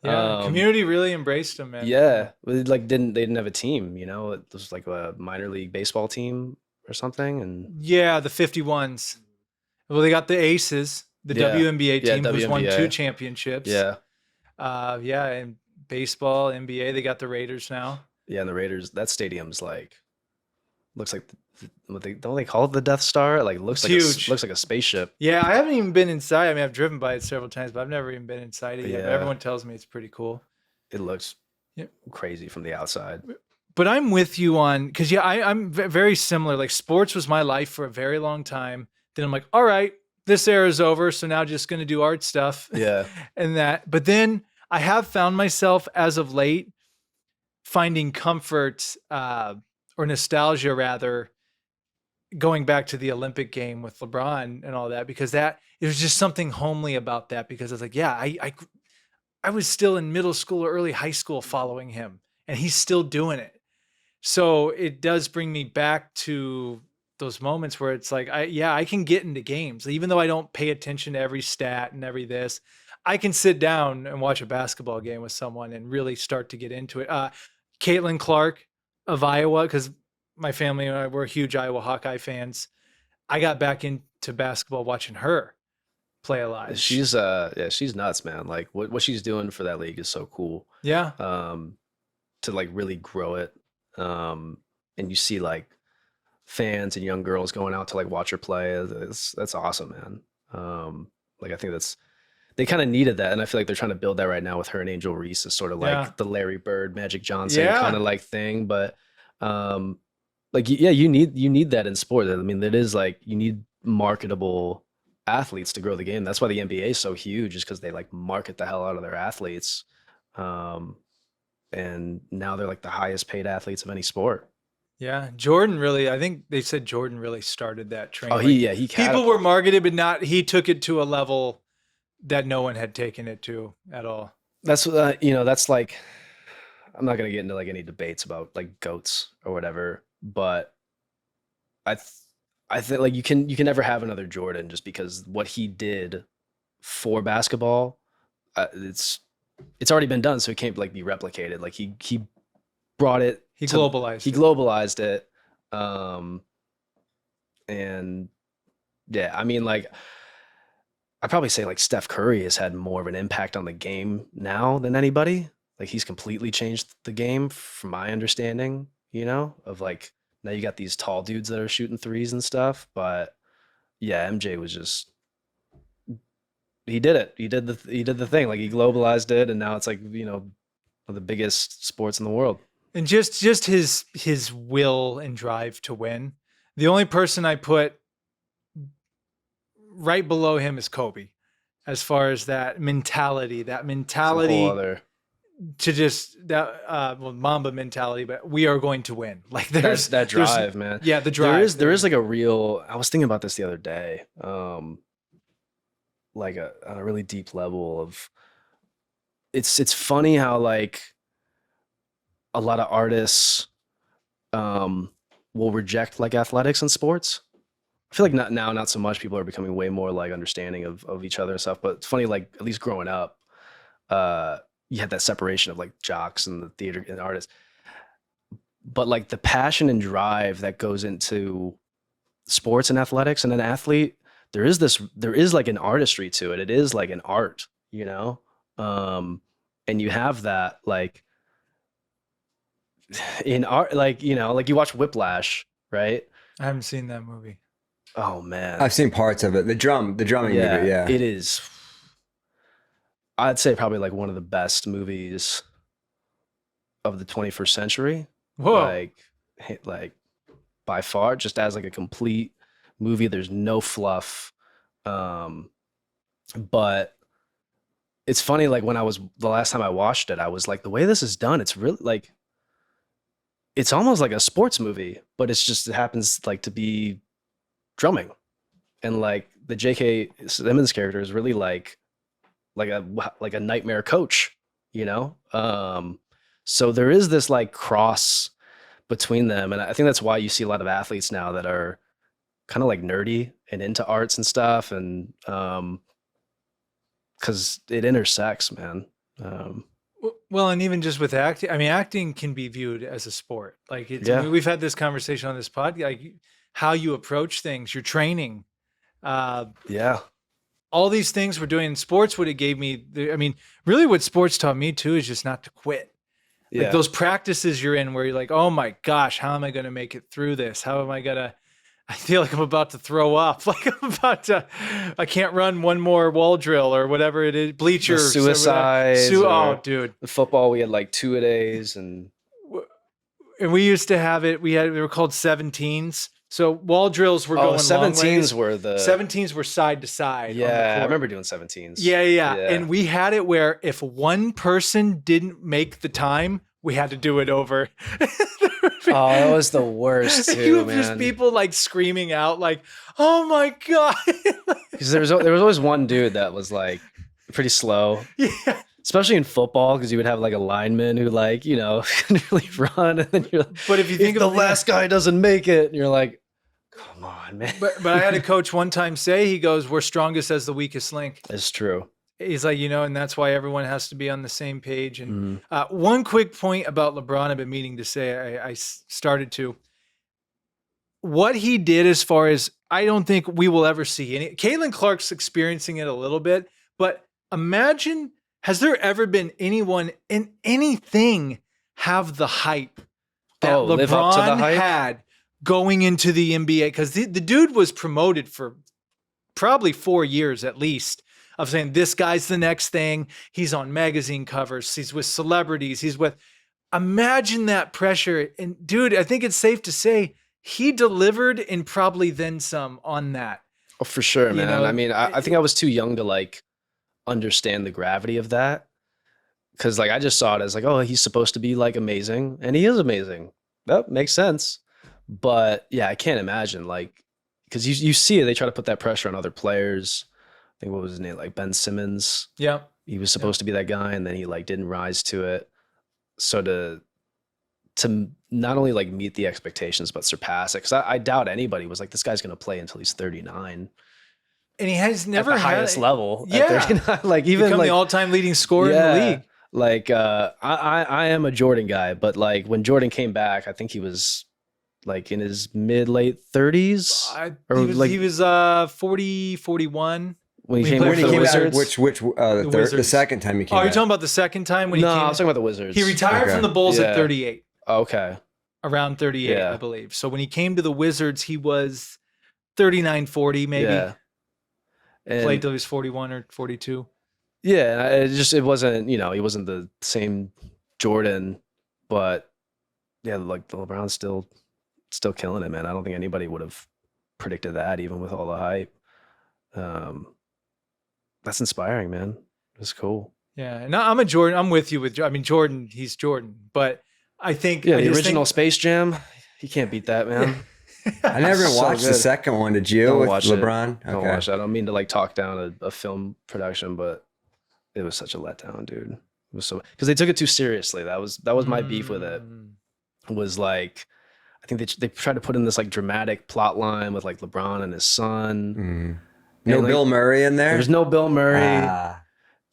Yeah, community really embraced them, man. Yeah, they didn't have a team. It was like a minor league baseball team or something. And yeah, the 51s. Well, they got the Aces, the WNBA team, who's won 2 championships. Yeah, and baseball, NBA, they got the Raiders now. Yeah, and the Raiders. That stadium's like looks like what they don't they call it the Death Star? Like It's huge. looks like a spaceship. Yeah, I haven't even been inside. I mean, I've driven by it several times, but I've never even been inside it yet. But Yeah, everyone tells me it's pretty cool. it looks Yeah. crazy from the outside. But I'm with you on, because I'm very similar. Like sports was my life for a very long time. Then I'm like, all right, this era is over, so now just going to do art stuff. Yeah. And that. But then I have found myself as of late finding comfort or nostalgia rather going back to the Olympic game with LeBron and all that, because that it was just something homely about that, because it's like, yeah, I was still in middle school or early high school following him, and he's still doing it. So it does bring me back to those moments where it's like, I can get into games, even though I don't pay attention to every stat and every this. I can sit down and watch a basketball game with someone and really start to get into it. Caitlin Clark of Iowa, because my family and I were huge Iowa Hawkeye fans. I got back into basketball watching her play a lot. She's she's nuts, man. Like what she's doing for that league is so cool. Yeah. To like really grow it. And you see like fans and young girls going out to like watch her play. That's awesome, man. Like I think they kind of needed that, and I feel like they're trying to build that right now with her and Angel Reese as sort of like the Larry Bird, Magic Johnson kind of like thing. But like yeah, you need that in sport. I mean, that is like you need marketable athletes to grow the game. That's why the NBA is so huge, is because they like market the hell out of their athletes. And now they're like the highest paid athletes of any sport. Yeah, Jordan really. I think they said Jordan really started that train. Oh, he people were marketed, but not. He took it to a level that no one had taken it to at all. That's that's like, I'm not gonna get into like any debates about like goats or whatever, but I think like you can never have another Jordan, just because what he did for basketball, it's already been done, so it can't like be replicated. Like he brought it. He globalized it. And yeah, I mean, like, I'd probably say like Steph Curry has had more of an impact on the game now than anybody. Like he's completely changed the game from my understanding, of like, now you got these tall dudes that are shooting threes and stuff. But yeah, MJ was just, he did it. He did the thing. Like he globalized it, and now it's like, one of the biggest sports in the world. And just his will and drive to win. The only person I put right below him is Kobe, as far as that mentality to just that Mamba mentality, but we are going to win. Like there's that drive, man. Yeah, the drive. There is like a real. I was thinking about this the other day. Like on a really deep level of. It's funny how like a lot of artists will reject like athletics and sports. I feel like not so much. People are becoming way more like understanding of each other and stuff. But it's funny, like at least growing up, you had that separation of like jocks and the theater and artists. But like the passion and drive that goes into sports and athletics and an athlete, there is like an artistry to it. It is like an art, and you have that like in art, like, like you watch Whiplash, right? I haven't seen that movie. Oh man. I've seen parts of it. The drumming movie, yeah. It is, I'd say probably like one of the best movies of the 21st century. Whoa. Like by far, just as like a complete movie. There's no fluff. But it's funny, like the last time I watched it, I was like, the way this is done, it's really like, it's almost like a sports movie, but it happens like to be drumming. And like the J.K. Simmons character is really like a nightmare coach, so there is this like cross between them. And I think that's why you see a lot of athletes now that are kind of like nerdy and into arts and stuff. And because it intersects, man. Well, and even just with acting, I mean, acting can be viewed as a sport. Like I mean, we've had this conversation on this podcast, like how you approach things, your training. All these things we're doing in sports, what it gave me, I mean, really what sports taught me too is just not to quit. Like those practices you're in where you're like, oh my gosh, how am I going to make it through this? How am I going to, I feel like I'm about to throw up. Like I can't run one more wall drill or whatever it is. Bleacher. Suicide. Oh, dude. The football, we had like 2-a-days and we used to have it. They were called 17s. So wall drills were going 17s long ways. 17s were side to side. Yeah, I remember doing 17s. Yeah. And we had it where if one person didn't make the time, we had to do it over. Oh, that was the worst too, you have man. just people like screaming out like, oh my God. Because there was always one dude that was like pretty slow. Yeah. Especially in football, because you would have like a lineman who like, couldn't really run. And then you're like, but if you think if the last guy doesn't make it, and you're like, come on, man. But I had a coach one time say, he goes, we're strongest as the weakest link. It's true. He's like, and that's why everyone has to be on the same page. And one quick point about LeBron I've been meaning to say, I started to. What he did as far as, I don't think we will ever see any. Caitlin Clark's experiencing it a little bit, but imagine, has there ever been anyone in anything have the hype that LeBron had going into the NBA? Because the dude was promoted for probably 4 years at least of saying, this guy's the next thing. He's on magazine covers. He's with celebrities. Imagine that pressure. And dude, I think it's safe to say he delivered and probably then some on that. Oh, for sure, man. I mean, I think I was too young to like understand the gravity of that. Cause like, I just saw it as like, oh, he's supposed to be like amazing, and he is amazing. That makes sense. But yeah, I can't imagine like, cause you see it, they try to put that pressure on other players. I think what was his name? Like Ben Simmons. Yeah. He was supposed to be that guy, and then he like didn't rise to it. So to not only like meet the expectations, but surpass it. Cause I doubt anybody was like, this guy's going to play until he's 39. And he has never at the had highest level. Yeah. At 39, like even become like the all-time leading scorer in the league. Like I am a Jordan guy, but like when Jordan came back, I think he was like in his late 30s. He was 40, 41. When he came back for the Wizards. The second time he came back. Oh, you're talking about the second time when he came? No, I was talking about the Wizards. He retired from the Bulls at 38. Okay. Around 38, I believe. So when he came to the Wizards, he was 39, 40 maybe. Yeah. And played till he was 41 or 42. Yeah, it wasn't, he wasn't the same Jordan, but yeah, like the LeBron's still killing it, man. I don't think anybody would have predicted that, even with all the hype. That's inspiring, man. It's cool. Yeah, and I'm a Jordan. I'm with you Jordan, he's Jordan, but I think the original Space Jam, he can't beat that, man. I never watched the second one. Did you? With LeBron? Don't watch it. I don't mean to like talk down a film production, but it was such a letdown, dude. It was so, because they took it too seriously. That was my beef with it. Was like, I think they tried to put in this like dramatic plot line with like LeBron and his son. No Bill Murray in there? There's no Bill Murray.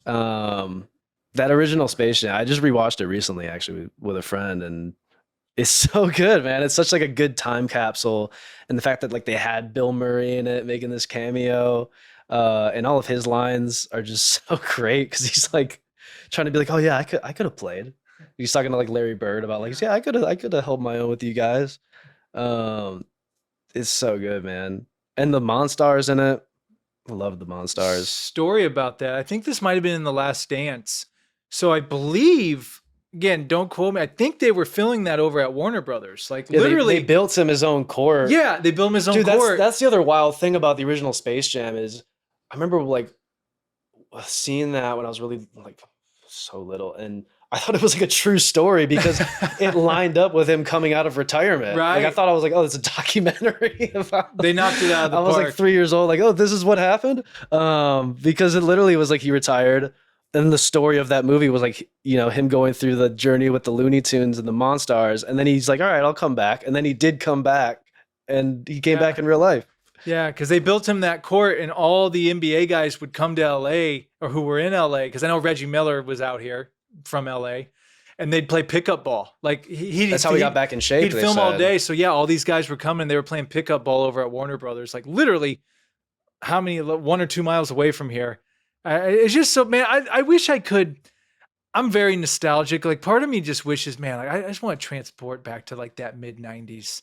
That original Space Jam, I just rewatched it recently actually with a friend, and it's so good, man. It's such like a good time capsule. And the fact that like they had Bill Murray in it making this cameo, and all of his lines are just so great because he's like trying to be like, oh yeah, I could have played. He's talking to like Larry Bird about like, yeah, I could have held my own with you guys. It's so good, man. And the Monstars in it. I love the Monstars. Story about that. I think this might have been in The Last Dance. So I believe, again, don't quote me, I think they were filming that over at Warner Brothers. Like literally. They built him his own court. Yeah, they built him his own court. That's the other wild thing about the original Space Jam is I remember like seeing that when I was really like so little, and I thought it was like a true story because it lined up with him coming out of retirement. Right. Like I thought I was like, oh, it's a documentary about. They knocked it out of the park. I was like 3 years old, like, oh, this is what happened. Because it literally was like he retired. And the story of that movie was like, him going through the journey with the Looney Tunes and the Monstars. And then he's like, all right, I'll come back. And then he did come back, and he came back in real life. Yeah, because they built him that court, and all the NBA guys would come to LA, or who were in LA, because I know Reggie Miller was out here from LA, and they'd play pickup ball. Like that's how he got back in shape. He'd film all day. So yeah, all these guys were coming. They were playing pickup ball over at Warner Brothers. Like literally, 1 or 2 miles away from here. It's just so, man. I wish I could. I'm very nostalgic. Like part of me just wishes, man, like I just want to transport back to like that mid 90s,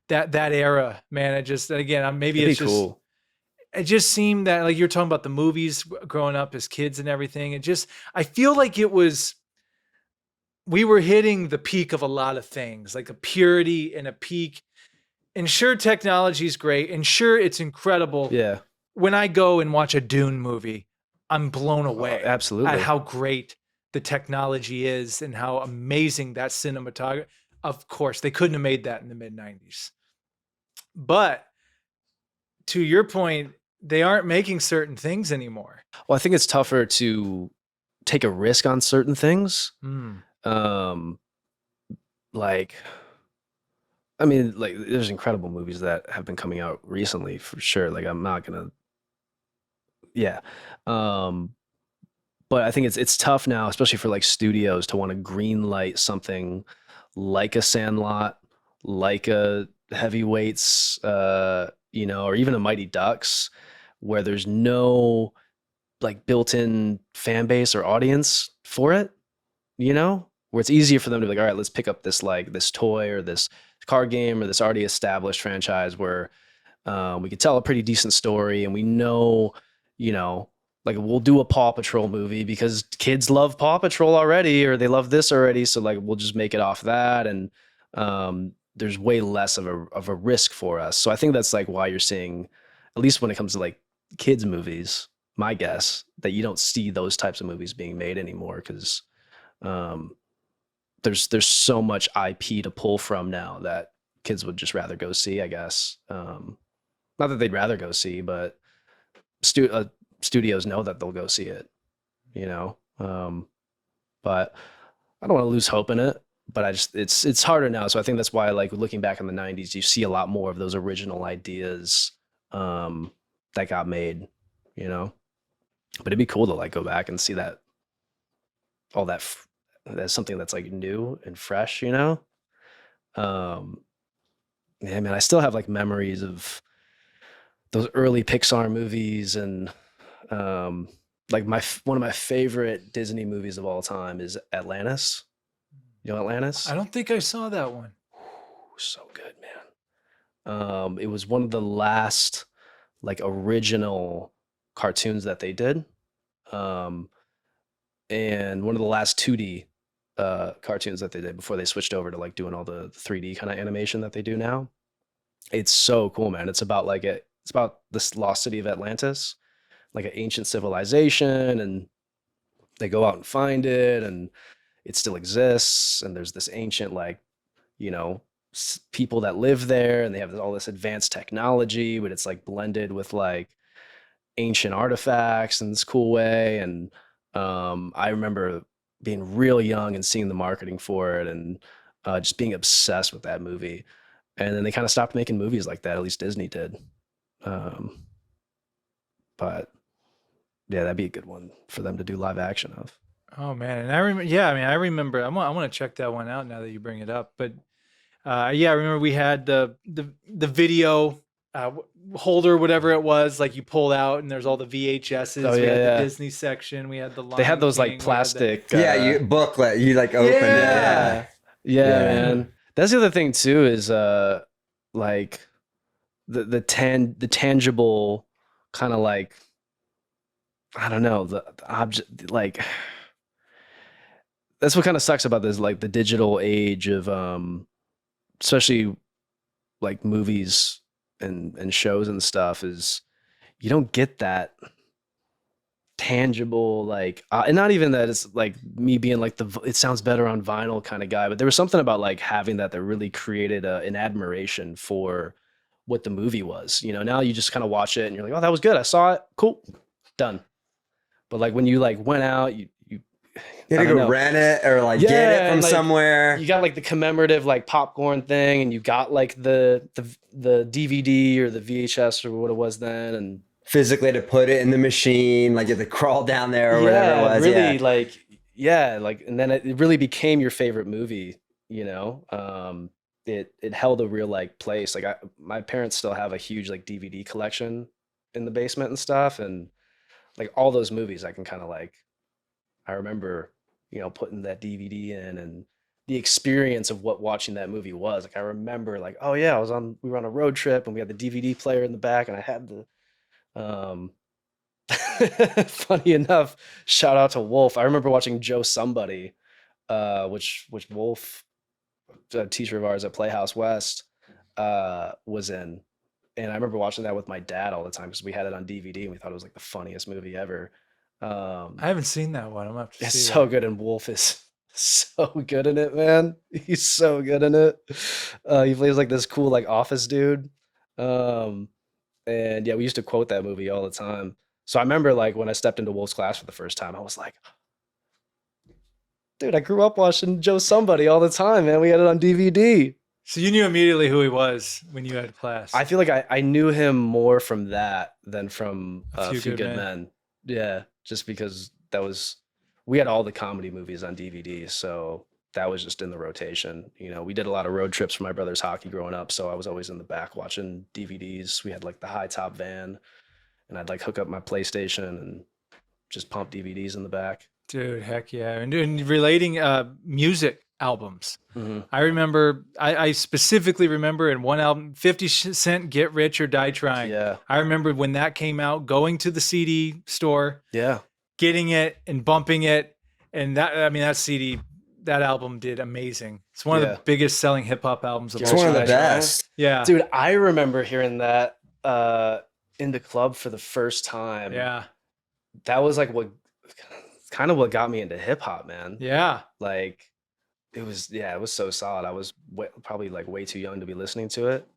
that era, man. It just, again, maybe It'd it's be just, cool. it just seemed that like you're talking about the movies growing up as kids and everything. It just, I feel like we were hitting the peak of a lot of things, like a purity and a peak. And sure, technology is great. And sure, it's incredible. Yeah, When I go and watch a Dune movie, I'm blown away at absolutely. how great the technology is and how amazing that cinematography. Of course, they couldn't have made that in the mid 90s. But to your point, they aren't making certain things anymore. Well, I think it's tougher to take a risk on certain things. Um, like, I mean, like, there's incredible movies that have been coming out recently for sure. Like, I'm not gonna, yeah. Um, but I think it's tough now, especially for like studios to want to green light something like a Sandlot, like a Heavyweights, or even a Mighty Ducks, where there's no like built-in fan base or audience for it, where it's easier for them to be like, all right, let's pick up this like this toy or this card game or this already established franchise where we could tell a pretty decent story and we know, you know, like we'll do a Paw Patrol movie because kids love Paw Patrol already or they love this already. So like we'll just make it off that. And there's way less of a risk for us. So I think that's like why you're seeing, at least when it comes to like kids movies, my guess that you don't see those types of movies being made anymore because there's so much IP to pull from now that kids would just rather go see, I guess. Not that they'd rather go see, but studios know that they'll go see it, you know. But I don't want to lose hope in it. But it's harder now. So I think that's why, like looking back in the '90s, you see a lot more of those original ideas that got made, you know. But it'd be cool to like go back and see that all that that's something that's like new and fresh, you know. Yeah, man, I still have like memories of those early Pixar movies and like one of my favorite Disney movies of all time is Atlantis. You know Atlantis? I don't think I saw that one. So good, man. It was one of the last like original cartoons that they did. And one of the last 2D cartoons that they did before they switched over to like doing all the 3D kind of animation that they do now. It's so cool, man. It's about it's about this lost city of Atlantis, like an ancient civilization, and they go out and find it, and it still exists. And there's this ancient, like, you know, people that live there, and they have all this advanced technology, but it's like blended with like ancient artifacts in this cool way. And I remember being real young and seeing the marketing for it, and just being obsessed with that movie. And then they kind of stopped making movies like that. At least Disney did. But yeah, that'd be a good one for them to do live action of. Oh man, and I remember. Yeah, I mean, I remember. I want to check that one out now that you bring it up. But yeah, I remember we had the video holder, whatever it was, like you pull out, and there's all the VHSs. Oh, we yeah, had yeah. the Disney section. We had the. They had Lion those King, like we had plastic. you booklet. You like open it. Yeah. Yeah, Yeah. man. That's the other thing too is like the tangible kind of like, I don't know, the object, like that's what kind of sucks about this, like the digital age of especially like movies and shows and stuff, is you don't get that tangible, like and not even that it's like me being like it sounds better on vinyl kind of guy, but there was something about like having that really created an admiration for what the movie was. You know, now you just kind of watch it and you're like, oh, that was good, I saw it, cool, done. But like when you like went out, you had to go rent it or like get it from like, somewhere. You got like the commemorative like popcorn thing, and you got like the DVD or the VHS or what it was then, and physically to put it in the machine, like you had to crawl down there or whatever it was. Really, like, and then it really became your favorite movie. You know, it held a real like place. Like my parents still have a huge like DVD collection in the basement and stuff, and like all those movies I can kind of like, I remember putting that DVD in and the experience of what watching that movie was. Like I remember like, oh yeah, we were on a road trip and we had the DVD player in the back and I had um funny enough, shout out to Wolf. I remember watching Joe Somebody, which Wolf, a teacher of ours at Playhouse West, was in. And I remember watching that with my dad all the time because we had it on DVD and we thought it was like the funniest movie ever. I haven't seen that one. I'm gonna have to It's see so that. good, and Wolf is so good in it, man. He's so good in it. He plays like this cool like office dude. Um, and yeah, we used to quote that movie all the time. So I remember like when I stepped into Wolf's class for the first time, I was like, dude, I grew up watching Joe Somebody all the time, man. We had it on DVD. So you knew immediately who he was when you had class. I feel like I knew him more from that than from A A Few Good Men. Yeah, just because we had all the comedy movies on DVD, so that was just in the rotation. We did a lot of road trips for my brother's hockey growing up, so I was always in the back watching DVDs. We had like the high top van, and I'd like hook up my PlayStation and just pump DVDs in the back. Dude, heck yeah. And relating music albums. Mm-hmm. I remember, I specifically remember in one album, 50 Cent, Get Rich or Die Trying. Yeah. I remember when that came out, going to the CD store, Yeah. getting it and bumping it. And that CD, that album did amazing. It's one of the biggest selling hip hop albums of all time. It's one of the best. Yeah. Dude, I remember hearing that in the club for the first time. Yeah. That was like kind of what got me into hip hop, man. Yeah. Like it was so solid. I was probably like way too young to be listening to it.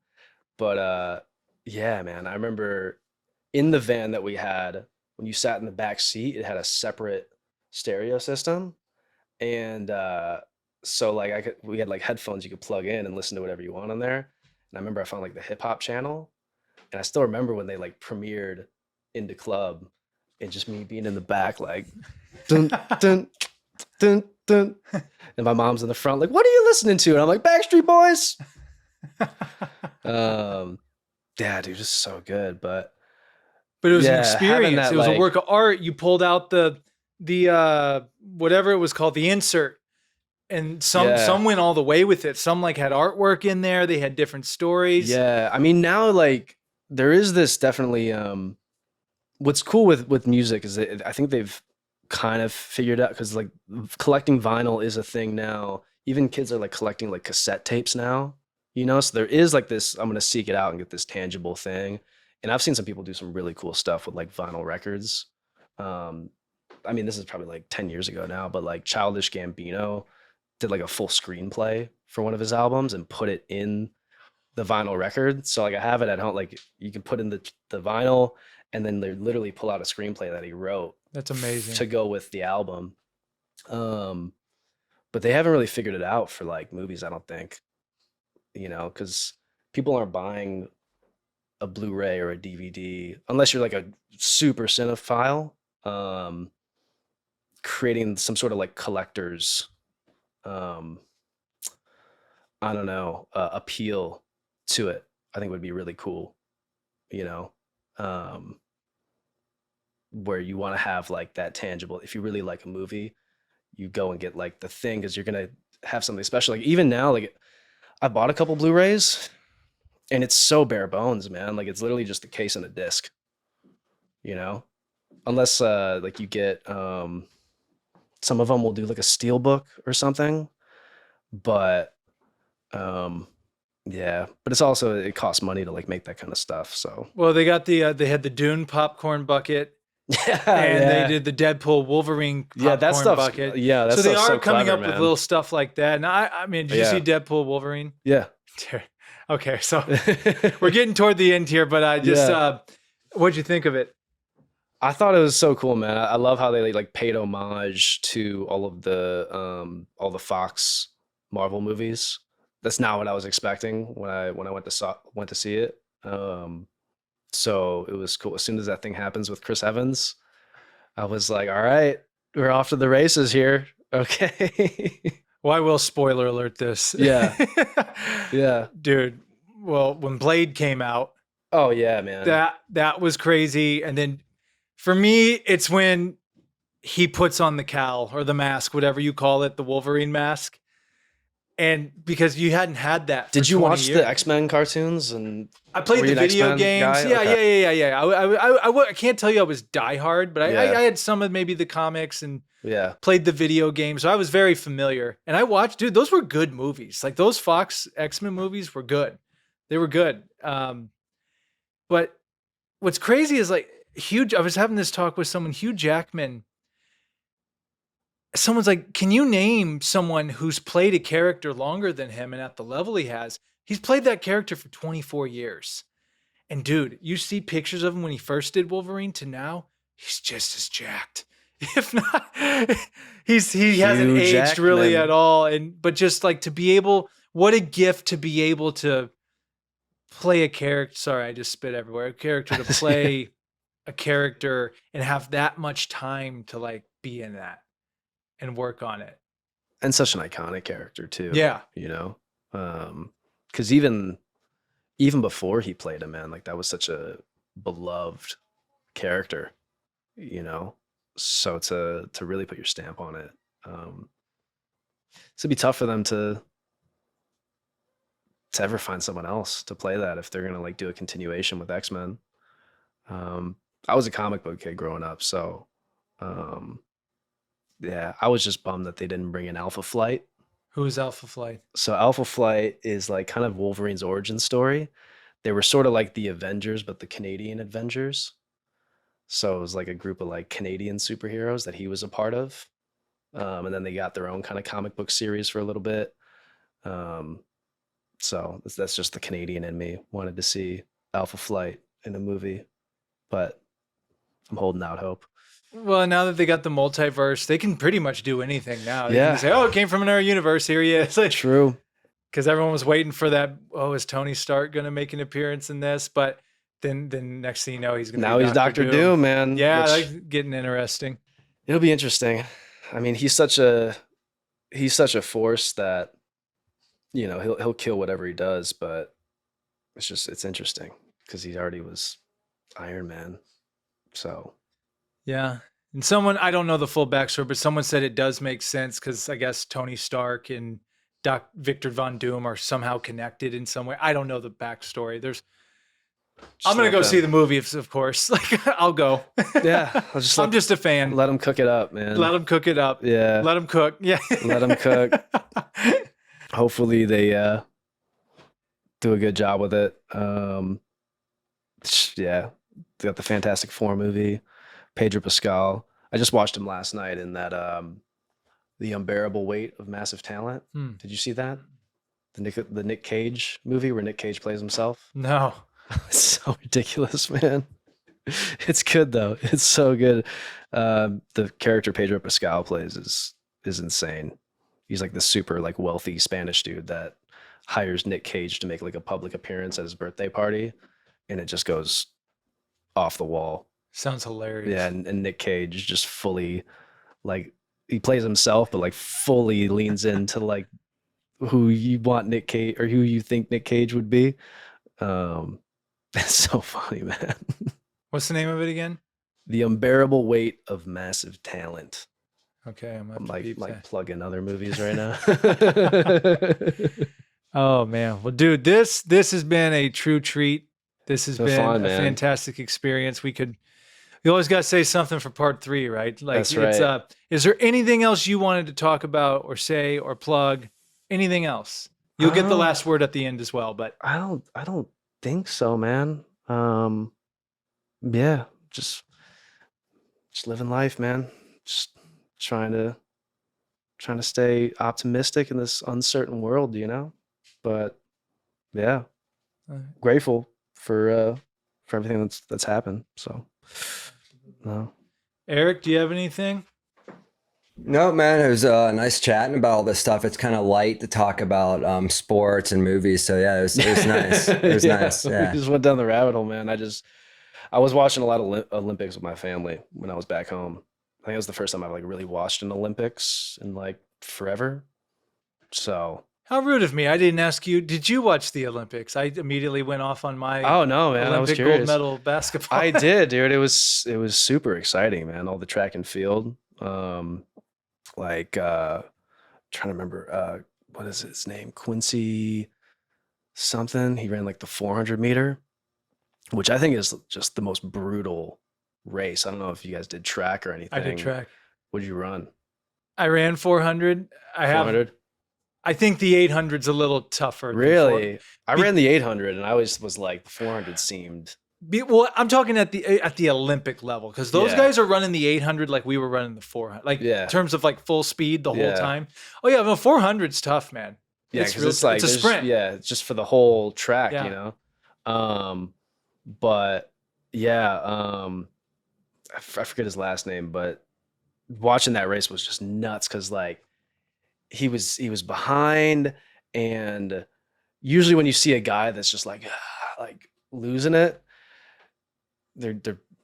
But yeah, man, I remember in the van that we had, when you sat in the back seat, it had a separate stereo system. And so like we had like headphones you could plug in and listen to whatever you want on there. And I remember I found like the hip hop channel. And I still remember when they like premiered Into Club and just me being in the back like dun dun dun dun. And my mom's in the front like, what are you listening to? And I'm like, Backstreet Boys. Yeah, dude, just so good. But it was an experience. It was a work of art. You pulled out the whatever it was called, the insert. And some went all the way with it. Some like had artwork in there. They had different stories. Yeah. I mean, now like there is this definitely what's cool with music is that I think they've kind of figured out, because like collecting vinyl is a thing now. Even kids are like collecting like cassette tapes now, so there is like this, I'm going to seek it out and get this tangible thing. And I've seen some people do some really cool stuff with like vinyl records. I mean, this is probably like 10 years ago now, but like Childish Gambino did like a full screenplay for one of his albums and put it in the vinyl record. So like I have it at home, like you can put in the vinyl and then they literally pull out a screenplay that he wrote. That's amazing. To go with the album. But they haven't really figured it out for like movies, I don't think, because people aren't buying a Blu-ray or a DVD unless you're like a super cinephile, creating some sort of like collector's, I don't know, appeal to it. I think would be really cool, where you want to have like that tangible. If you really like a movie, you go and get like the thing because you're gonna have something special. Like even now, like I bought a couple Blu-rays and it's so bare bones, man. Like it's literally just a case and a disc, unless like you get some of them will do like a steel book or something, but yeah, but it's also, it costs money to like make that kind of stuff. So well, they got they had the Dune popcorn bucket. And they did the Dead Pool Wolverine popcorn that stuff bucket. Yeah, that's so they are coming clever, up with little stuff like that. And I mean, did you see Dead Pool Wolverine? Yeah. Okay, so we're getting toward the end here, but I just what'd you think of it? I thought it was so cool, man. I love how they like paid homage to all the Fox Marvel movies. That's not what I was expecting when I went to see it. So it was cool. As soon as that thing happens with Chris Evans, I was like, all right, we're off to the races here. Okay. Well, I will spoiler alert this. Yeah. Yeah. Dude, well, when Blade came out. Oh yeah, man. That was crazy. And then for me, it's when he puts on the cowl or the mask, whatever you call it, the Wolverine mask. And because you hadn't had that for Did you 20 watch years. the X-Men cartoons? And I played were the you an video X-Men games. guy? Yeah, Okay. yeah. I can't tell you I was diehard, but Yeah. I had some of maybe the comics and Yeah. played the video games. So I was very familiar. And I watched, dude, those were good movies. Like those Fox X-Men movies were good. They were good. But what's crazy is like I was having this talk with someone, Hugh Jackman. Someone's like, can you name someone who's played a character longer than him and at the level he has? He's played that character for 24 years. And dude, you see pictures of him when he first did Wolverine to now, he's just as jacked. If not, he hasn't Hugh aged really Jackman. at all. But just like to be able, what a gift to be able to play a character. Sorry, I just spit everywhere. A character to play a character and have that much time to like be in that and work on it. And such an iconic character too. Yeah. You know? Because even before he played him, man, like that was such a beloved character, you know? So to really put your stamp on it, it's gonna be tough for them to ever find someone else to play that if they're gonna like do a continuation with X-Men. I was a comic book kid growing up, so yeah, I was just bummed that they didn't bring in Alpha Flight. Who is Alpha Flight? So Alpha Flight is like kind of Wolverine's origin story. They were sort of like the Avengers, but the Canadian Avengers. So it was like a group of like Canadian superheroes that he was a part of. And then they got their own kind of comic book series for a little bit. So that's just the Canadian in me. Wanted to see Alpha Flight in a movie, but I'm holding out hope. Well, now that they got the multiverse, they can pretty much do anything now. They Yeah. can say, oh, it came from another universe. Here he is. Like, True. because everyone was waiting for that. Oh, is Tony Stark going to make an appearance in this? But then next thing you know, he's going to Now he's Doctor Doom, man. Yeah, which- that's getting interesting. It'll be interesting. I mean, he's such a force that, you know, he'll kill whatever he does, but it's interesting because he already was Iron Man. So Yeah. And someone, I don't know the full backstory, but someone said it does make sense because I guess Tony Stark and Victor Von Doom are somehow connected in some way. I don't know the backstory. I'm going to go see the movie, of course. Like, I'll go. Yeah. I'm just a fan. Let him cook it up, man. Let them cook it up. Yeah. Let them cook. Yeah. Let them cook. Hopefully they do a good job with it. Yeah. They got the Fantastic Four movie. Pedro Pascal. I just watched him last night in that The Unbearable Weight of Massive Talent. Did you see that? The Nick Cage movie where Nick Cage plays himself? No. It's so ridiculous, man. It's good though. It's so good. The character Pedro Pascal plays is insane. He's like this super like wealthy Spanish dude that hires Nick Cage to make like a public appearance at his birthday party, and it just goes off the wall. Sounds hilarious. Yeah, and Nick Cage just fully like he plays himself, but like fully leans into like who you want Nick Cage or who you think Nick Cage would be. It's so funny, man. What's the name of it again? The Unbearable Weight of Massive Talent. Okay, I'm like plugging other movies right now. Oh man, well, dude, this has been a true treat. This has been fun, a man. fantastic experience. We always got to say something for part 3, right? Like, That's right. Is there anything else you wanted to talk about or say or plug? Anything else? You'll get the last word at the end as well. But I don't think so, man. Yeah, just living life, man. Just trying to stay optimistic in this uncertain world, you know. But yeah, grateful for everything that's happened. So, no. Eric, do you have anything? No, man, it was nice chatting about all this stuff. It's kind of light to talk about sports and movies. So yeah, it was nice. It was nice. Yeah. We just went down the rabbit hole, man. I was watching a lot of Olympics with my family when I was back home. I think it was the first time I like really watched an Olympics in like forever. So How rude of me. I didn't ask you. Did you watch the Olympics? I immediately went off on my oh no, man, I was Olympic curious. gold medal basketball. I did, dude. It was super exciting, man. All the track and field. Like trying to remember what is his name? Quincy something. He ran like the 400 meter, which I think is just the most brutal race. I don't know if you guys did track or I did anything. track. What did you run? I ran 400. 400? I think the 800's a little tougher. Really? I ran the 800 and I always was like the 400 seemed. Well, I'm talking at the Olympic level, because those Yeah. guys are running the 800 like we were running the 400, like Yeah. in terms of like full speed the whole Yeah. time. Oh yeah, no, 400's tough, man. Yeah, because it's like it's a there's- sprint. Yeah, it's just for the whole track, Yeah. you know. But yeah, I forget his last name, but watching that race was just nuts because like he was behind, and usually when you see a guy that's just like losing it, they're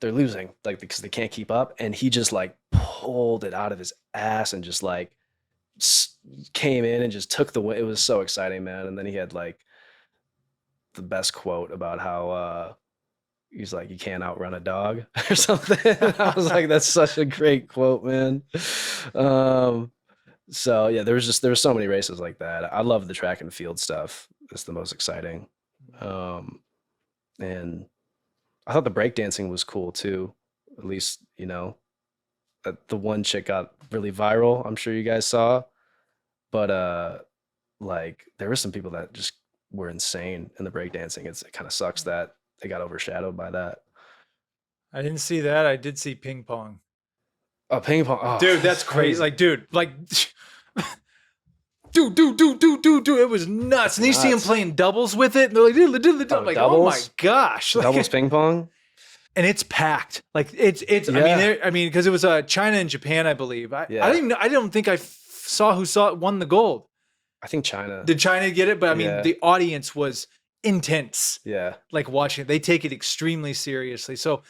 losing like because they can't keep up, and he just like pulled it out of his ass and just like came in and just took the win. It was so exciting, man. And then he had like the best quote about how he's like, you can't outrun a dog or something. I was like, that's such a great quote, man. So yeah, there was so many races like that. I love the track and field stuff. It's the most exciting. And I thought the breakdancing was cool too. At least, you know, the one chick got really viral. I'm sure you guys saw, but like there were some people that just were insane in the breakdancing. It kind of sucks that they got overshadowed by that. I didn't see that. I did see ping pong. Oh, ping pong. Oh, Dude, that's crazy. Like, dude. Dude, it was nuts. And you see him Nuts. playing doubles with it, and they're like, diddle. Oh, I'm like, doubles? oh my gosh. Like, doubles ping pong. and it's packed. Like it's. Yeah. I mean, because it was China and Japan, I believe. I Yeah. don't think I saw who won the gold. I think China. Did China get it? But I mean, Yeah. the audience was intense. Yeah. Like watching it, they take it extremely seriously. So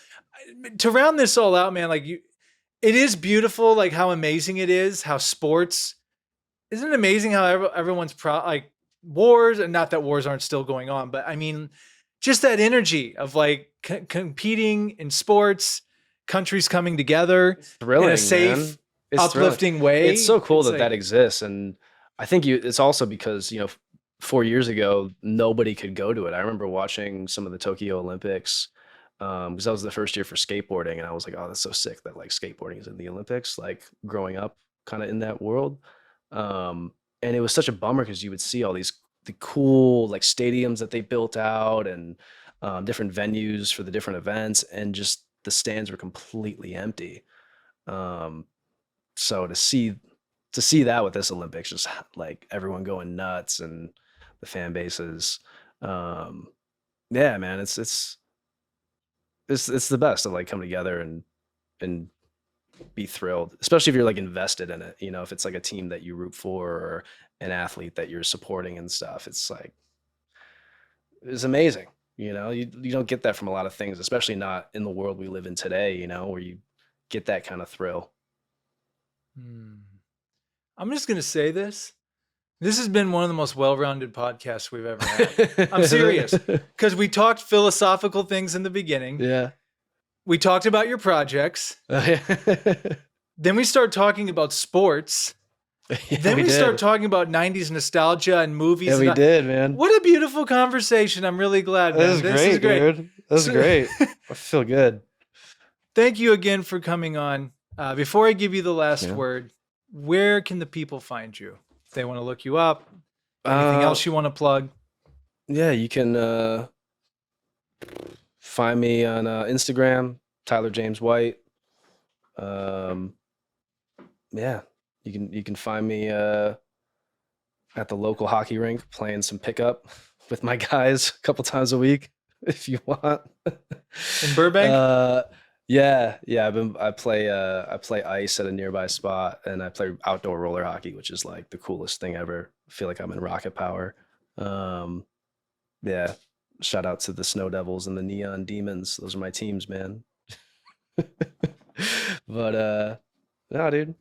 to round this all out, man, like it is beautiful, like how amazing it is, how sports. Isn't it amazing how everyone's like wars, and not that wars aren't still going on, but I mean, just that energy of like competing in sports, countries coming together Thrilling, in a safe, man. It's uplifting way. It's so cool It's that like- that exists, and I think it's also because, you know, 4 years ago nobody could go to it. I remember watching some of the Tokyo Olympics because that was the first year for skateboarding, and I was like, oh, that's so sick that like skateboarding is in the Olympics. Like growing up kind of in that world, and it was such a bummer because you would see all the cool like stadiums that they built out, and different venues for the different events, and just the stands were completely empty. So to see that with this Olympics, just like everyone going nuts and the fan bases, yeah, man, it's the best to like come together and be thrilled, especially if you're like invested in it. You know, if it's like a team that you root for or an athlete that you're supporting and stuff, it's like it's amazing. You know, you don't get that from a lot of things, especially not in the world we live in today. You know, where you get that kind of thrill. I'm just gonna say this. This has been one of the most well-rounded podcasts we've ever had. I'm serious, because we talked philosophical things in the beginning. Yeah. We talked about your projects. Then we start talking about sports. Yeah, Then we did. start talking about 90s nostalgia and movies. Yeah, and we did, man. What a beautiful conversation. I'm really glad, man. This is great, dude. This is great. I feel good. Thank you again for coming on. Before I give you the last Yeah. word, where can the people find you? If they want to look you up, anything else you want to plug? Yeah, you can find me on Instagram, Tyler James White. Yeah, you can find me at the local hockey rink playing some pickup with my guys a couple times a week if you want. In Burbank? Yeah. I play ice at a nearby spot, and I play outdoor roller hockey, which is like the coolest thing ever. I feel like I'm in rocket power. Yeah. Shout out to the Snow Devils and the Neon Demons. Those are my teams, man. But no, dude.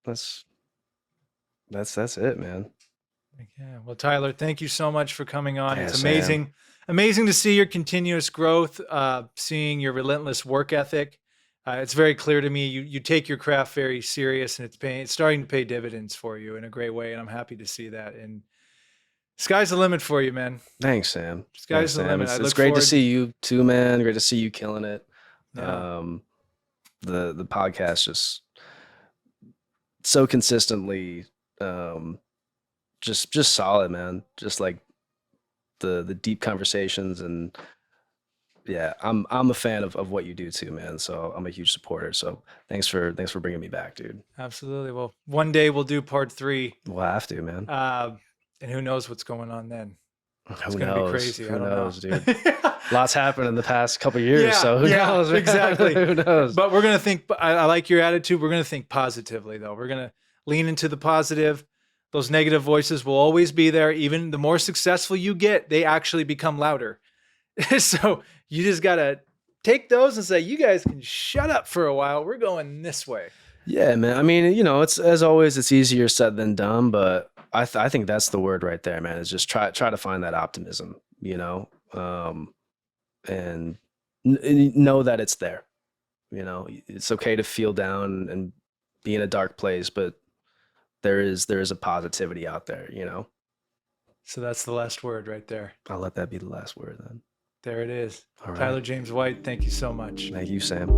That's it, man. Yeah. Well, Tyler, thank you so much for coming on. Yeah, It's Sam. amazing to see your continuous growth, seeing your relentless work ethic, It's very clear to me you take your craft very serious, and it's starting to pay dividends for you in a great way, and I'm happy to see that. And sky's the limit for you, man. Thanks, Sam. Sky's the limit. It's great to see you too, man. Great to see you killing it. Yeah. The podcast just so consistently just solid, man. Just like the deep conversations, and yeah, I'm a fan of what you do too, man. So I'm a huge supporter. So thanks for bringing me back, dude. Absolutely. Well, one day we'll do part 3. We'll have to, man. And who knows what's going on then? Who knows? Be crazy. Who I don't knows, know. dude? Lots happened in the past couple of years, so who knows? Man? Exactly. Who knows? But we're gonna think. I like your attitude. We're gonna think positively, though. We're gonna lean into the positive. Those negative voices will always be there. Even the more successful you get, they actually become louder. So you just gotta take those and say, "You guys can shut up for a while. We're going this way." Yeah, man. I mean, it's as always, it's easier said than done, but I think that's the word right there, man. Is just try to find that optimism, and know that it's there. It's okay to feel down and be in a dark place, but there is a positivity out there. So that's the last word right there. I'll let that be the last word then. There it is. All right. Tyler James White, thank you so much. Thank you, Sam.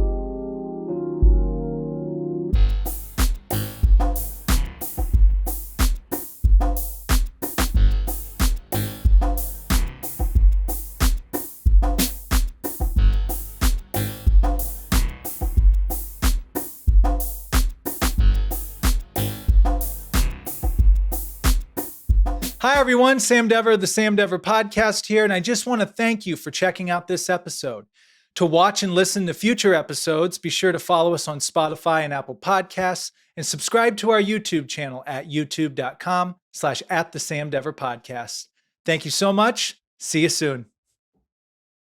Hi, everyone. Sam Dever, the Sam Dever Podcast here, and I just want to thank you for checking out this episode. To watch and listen to future episodes, be sure to follow us on Spotify and Apple Podcasts, and subscribe to our YouTube channel at youtube.com/@thesamdeverpodcast. Thank you so much. See you soon.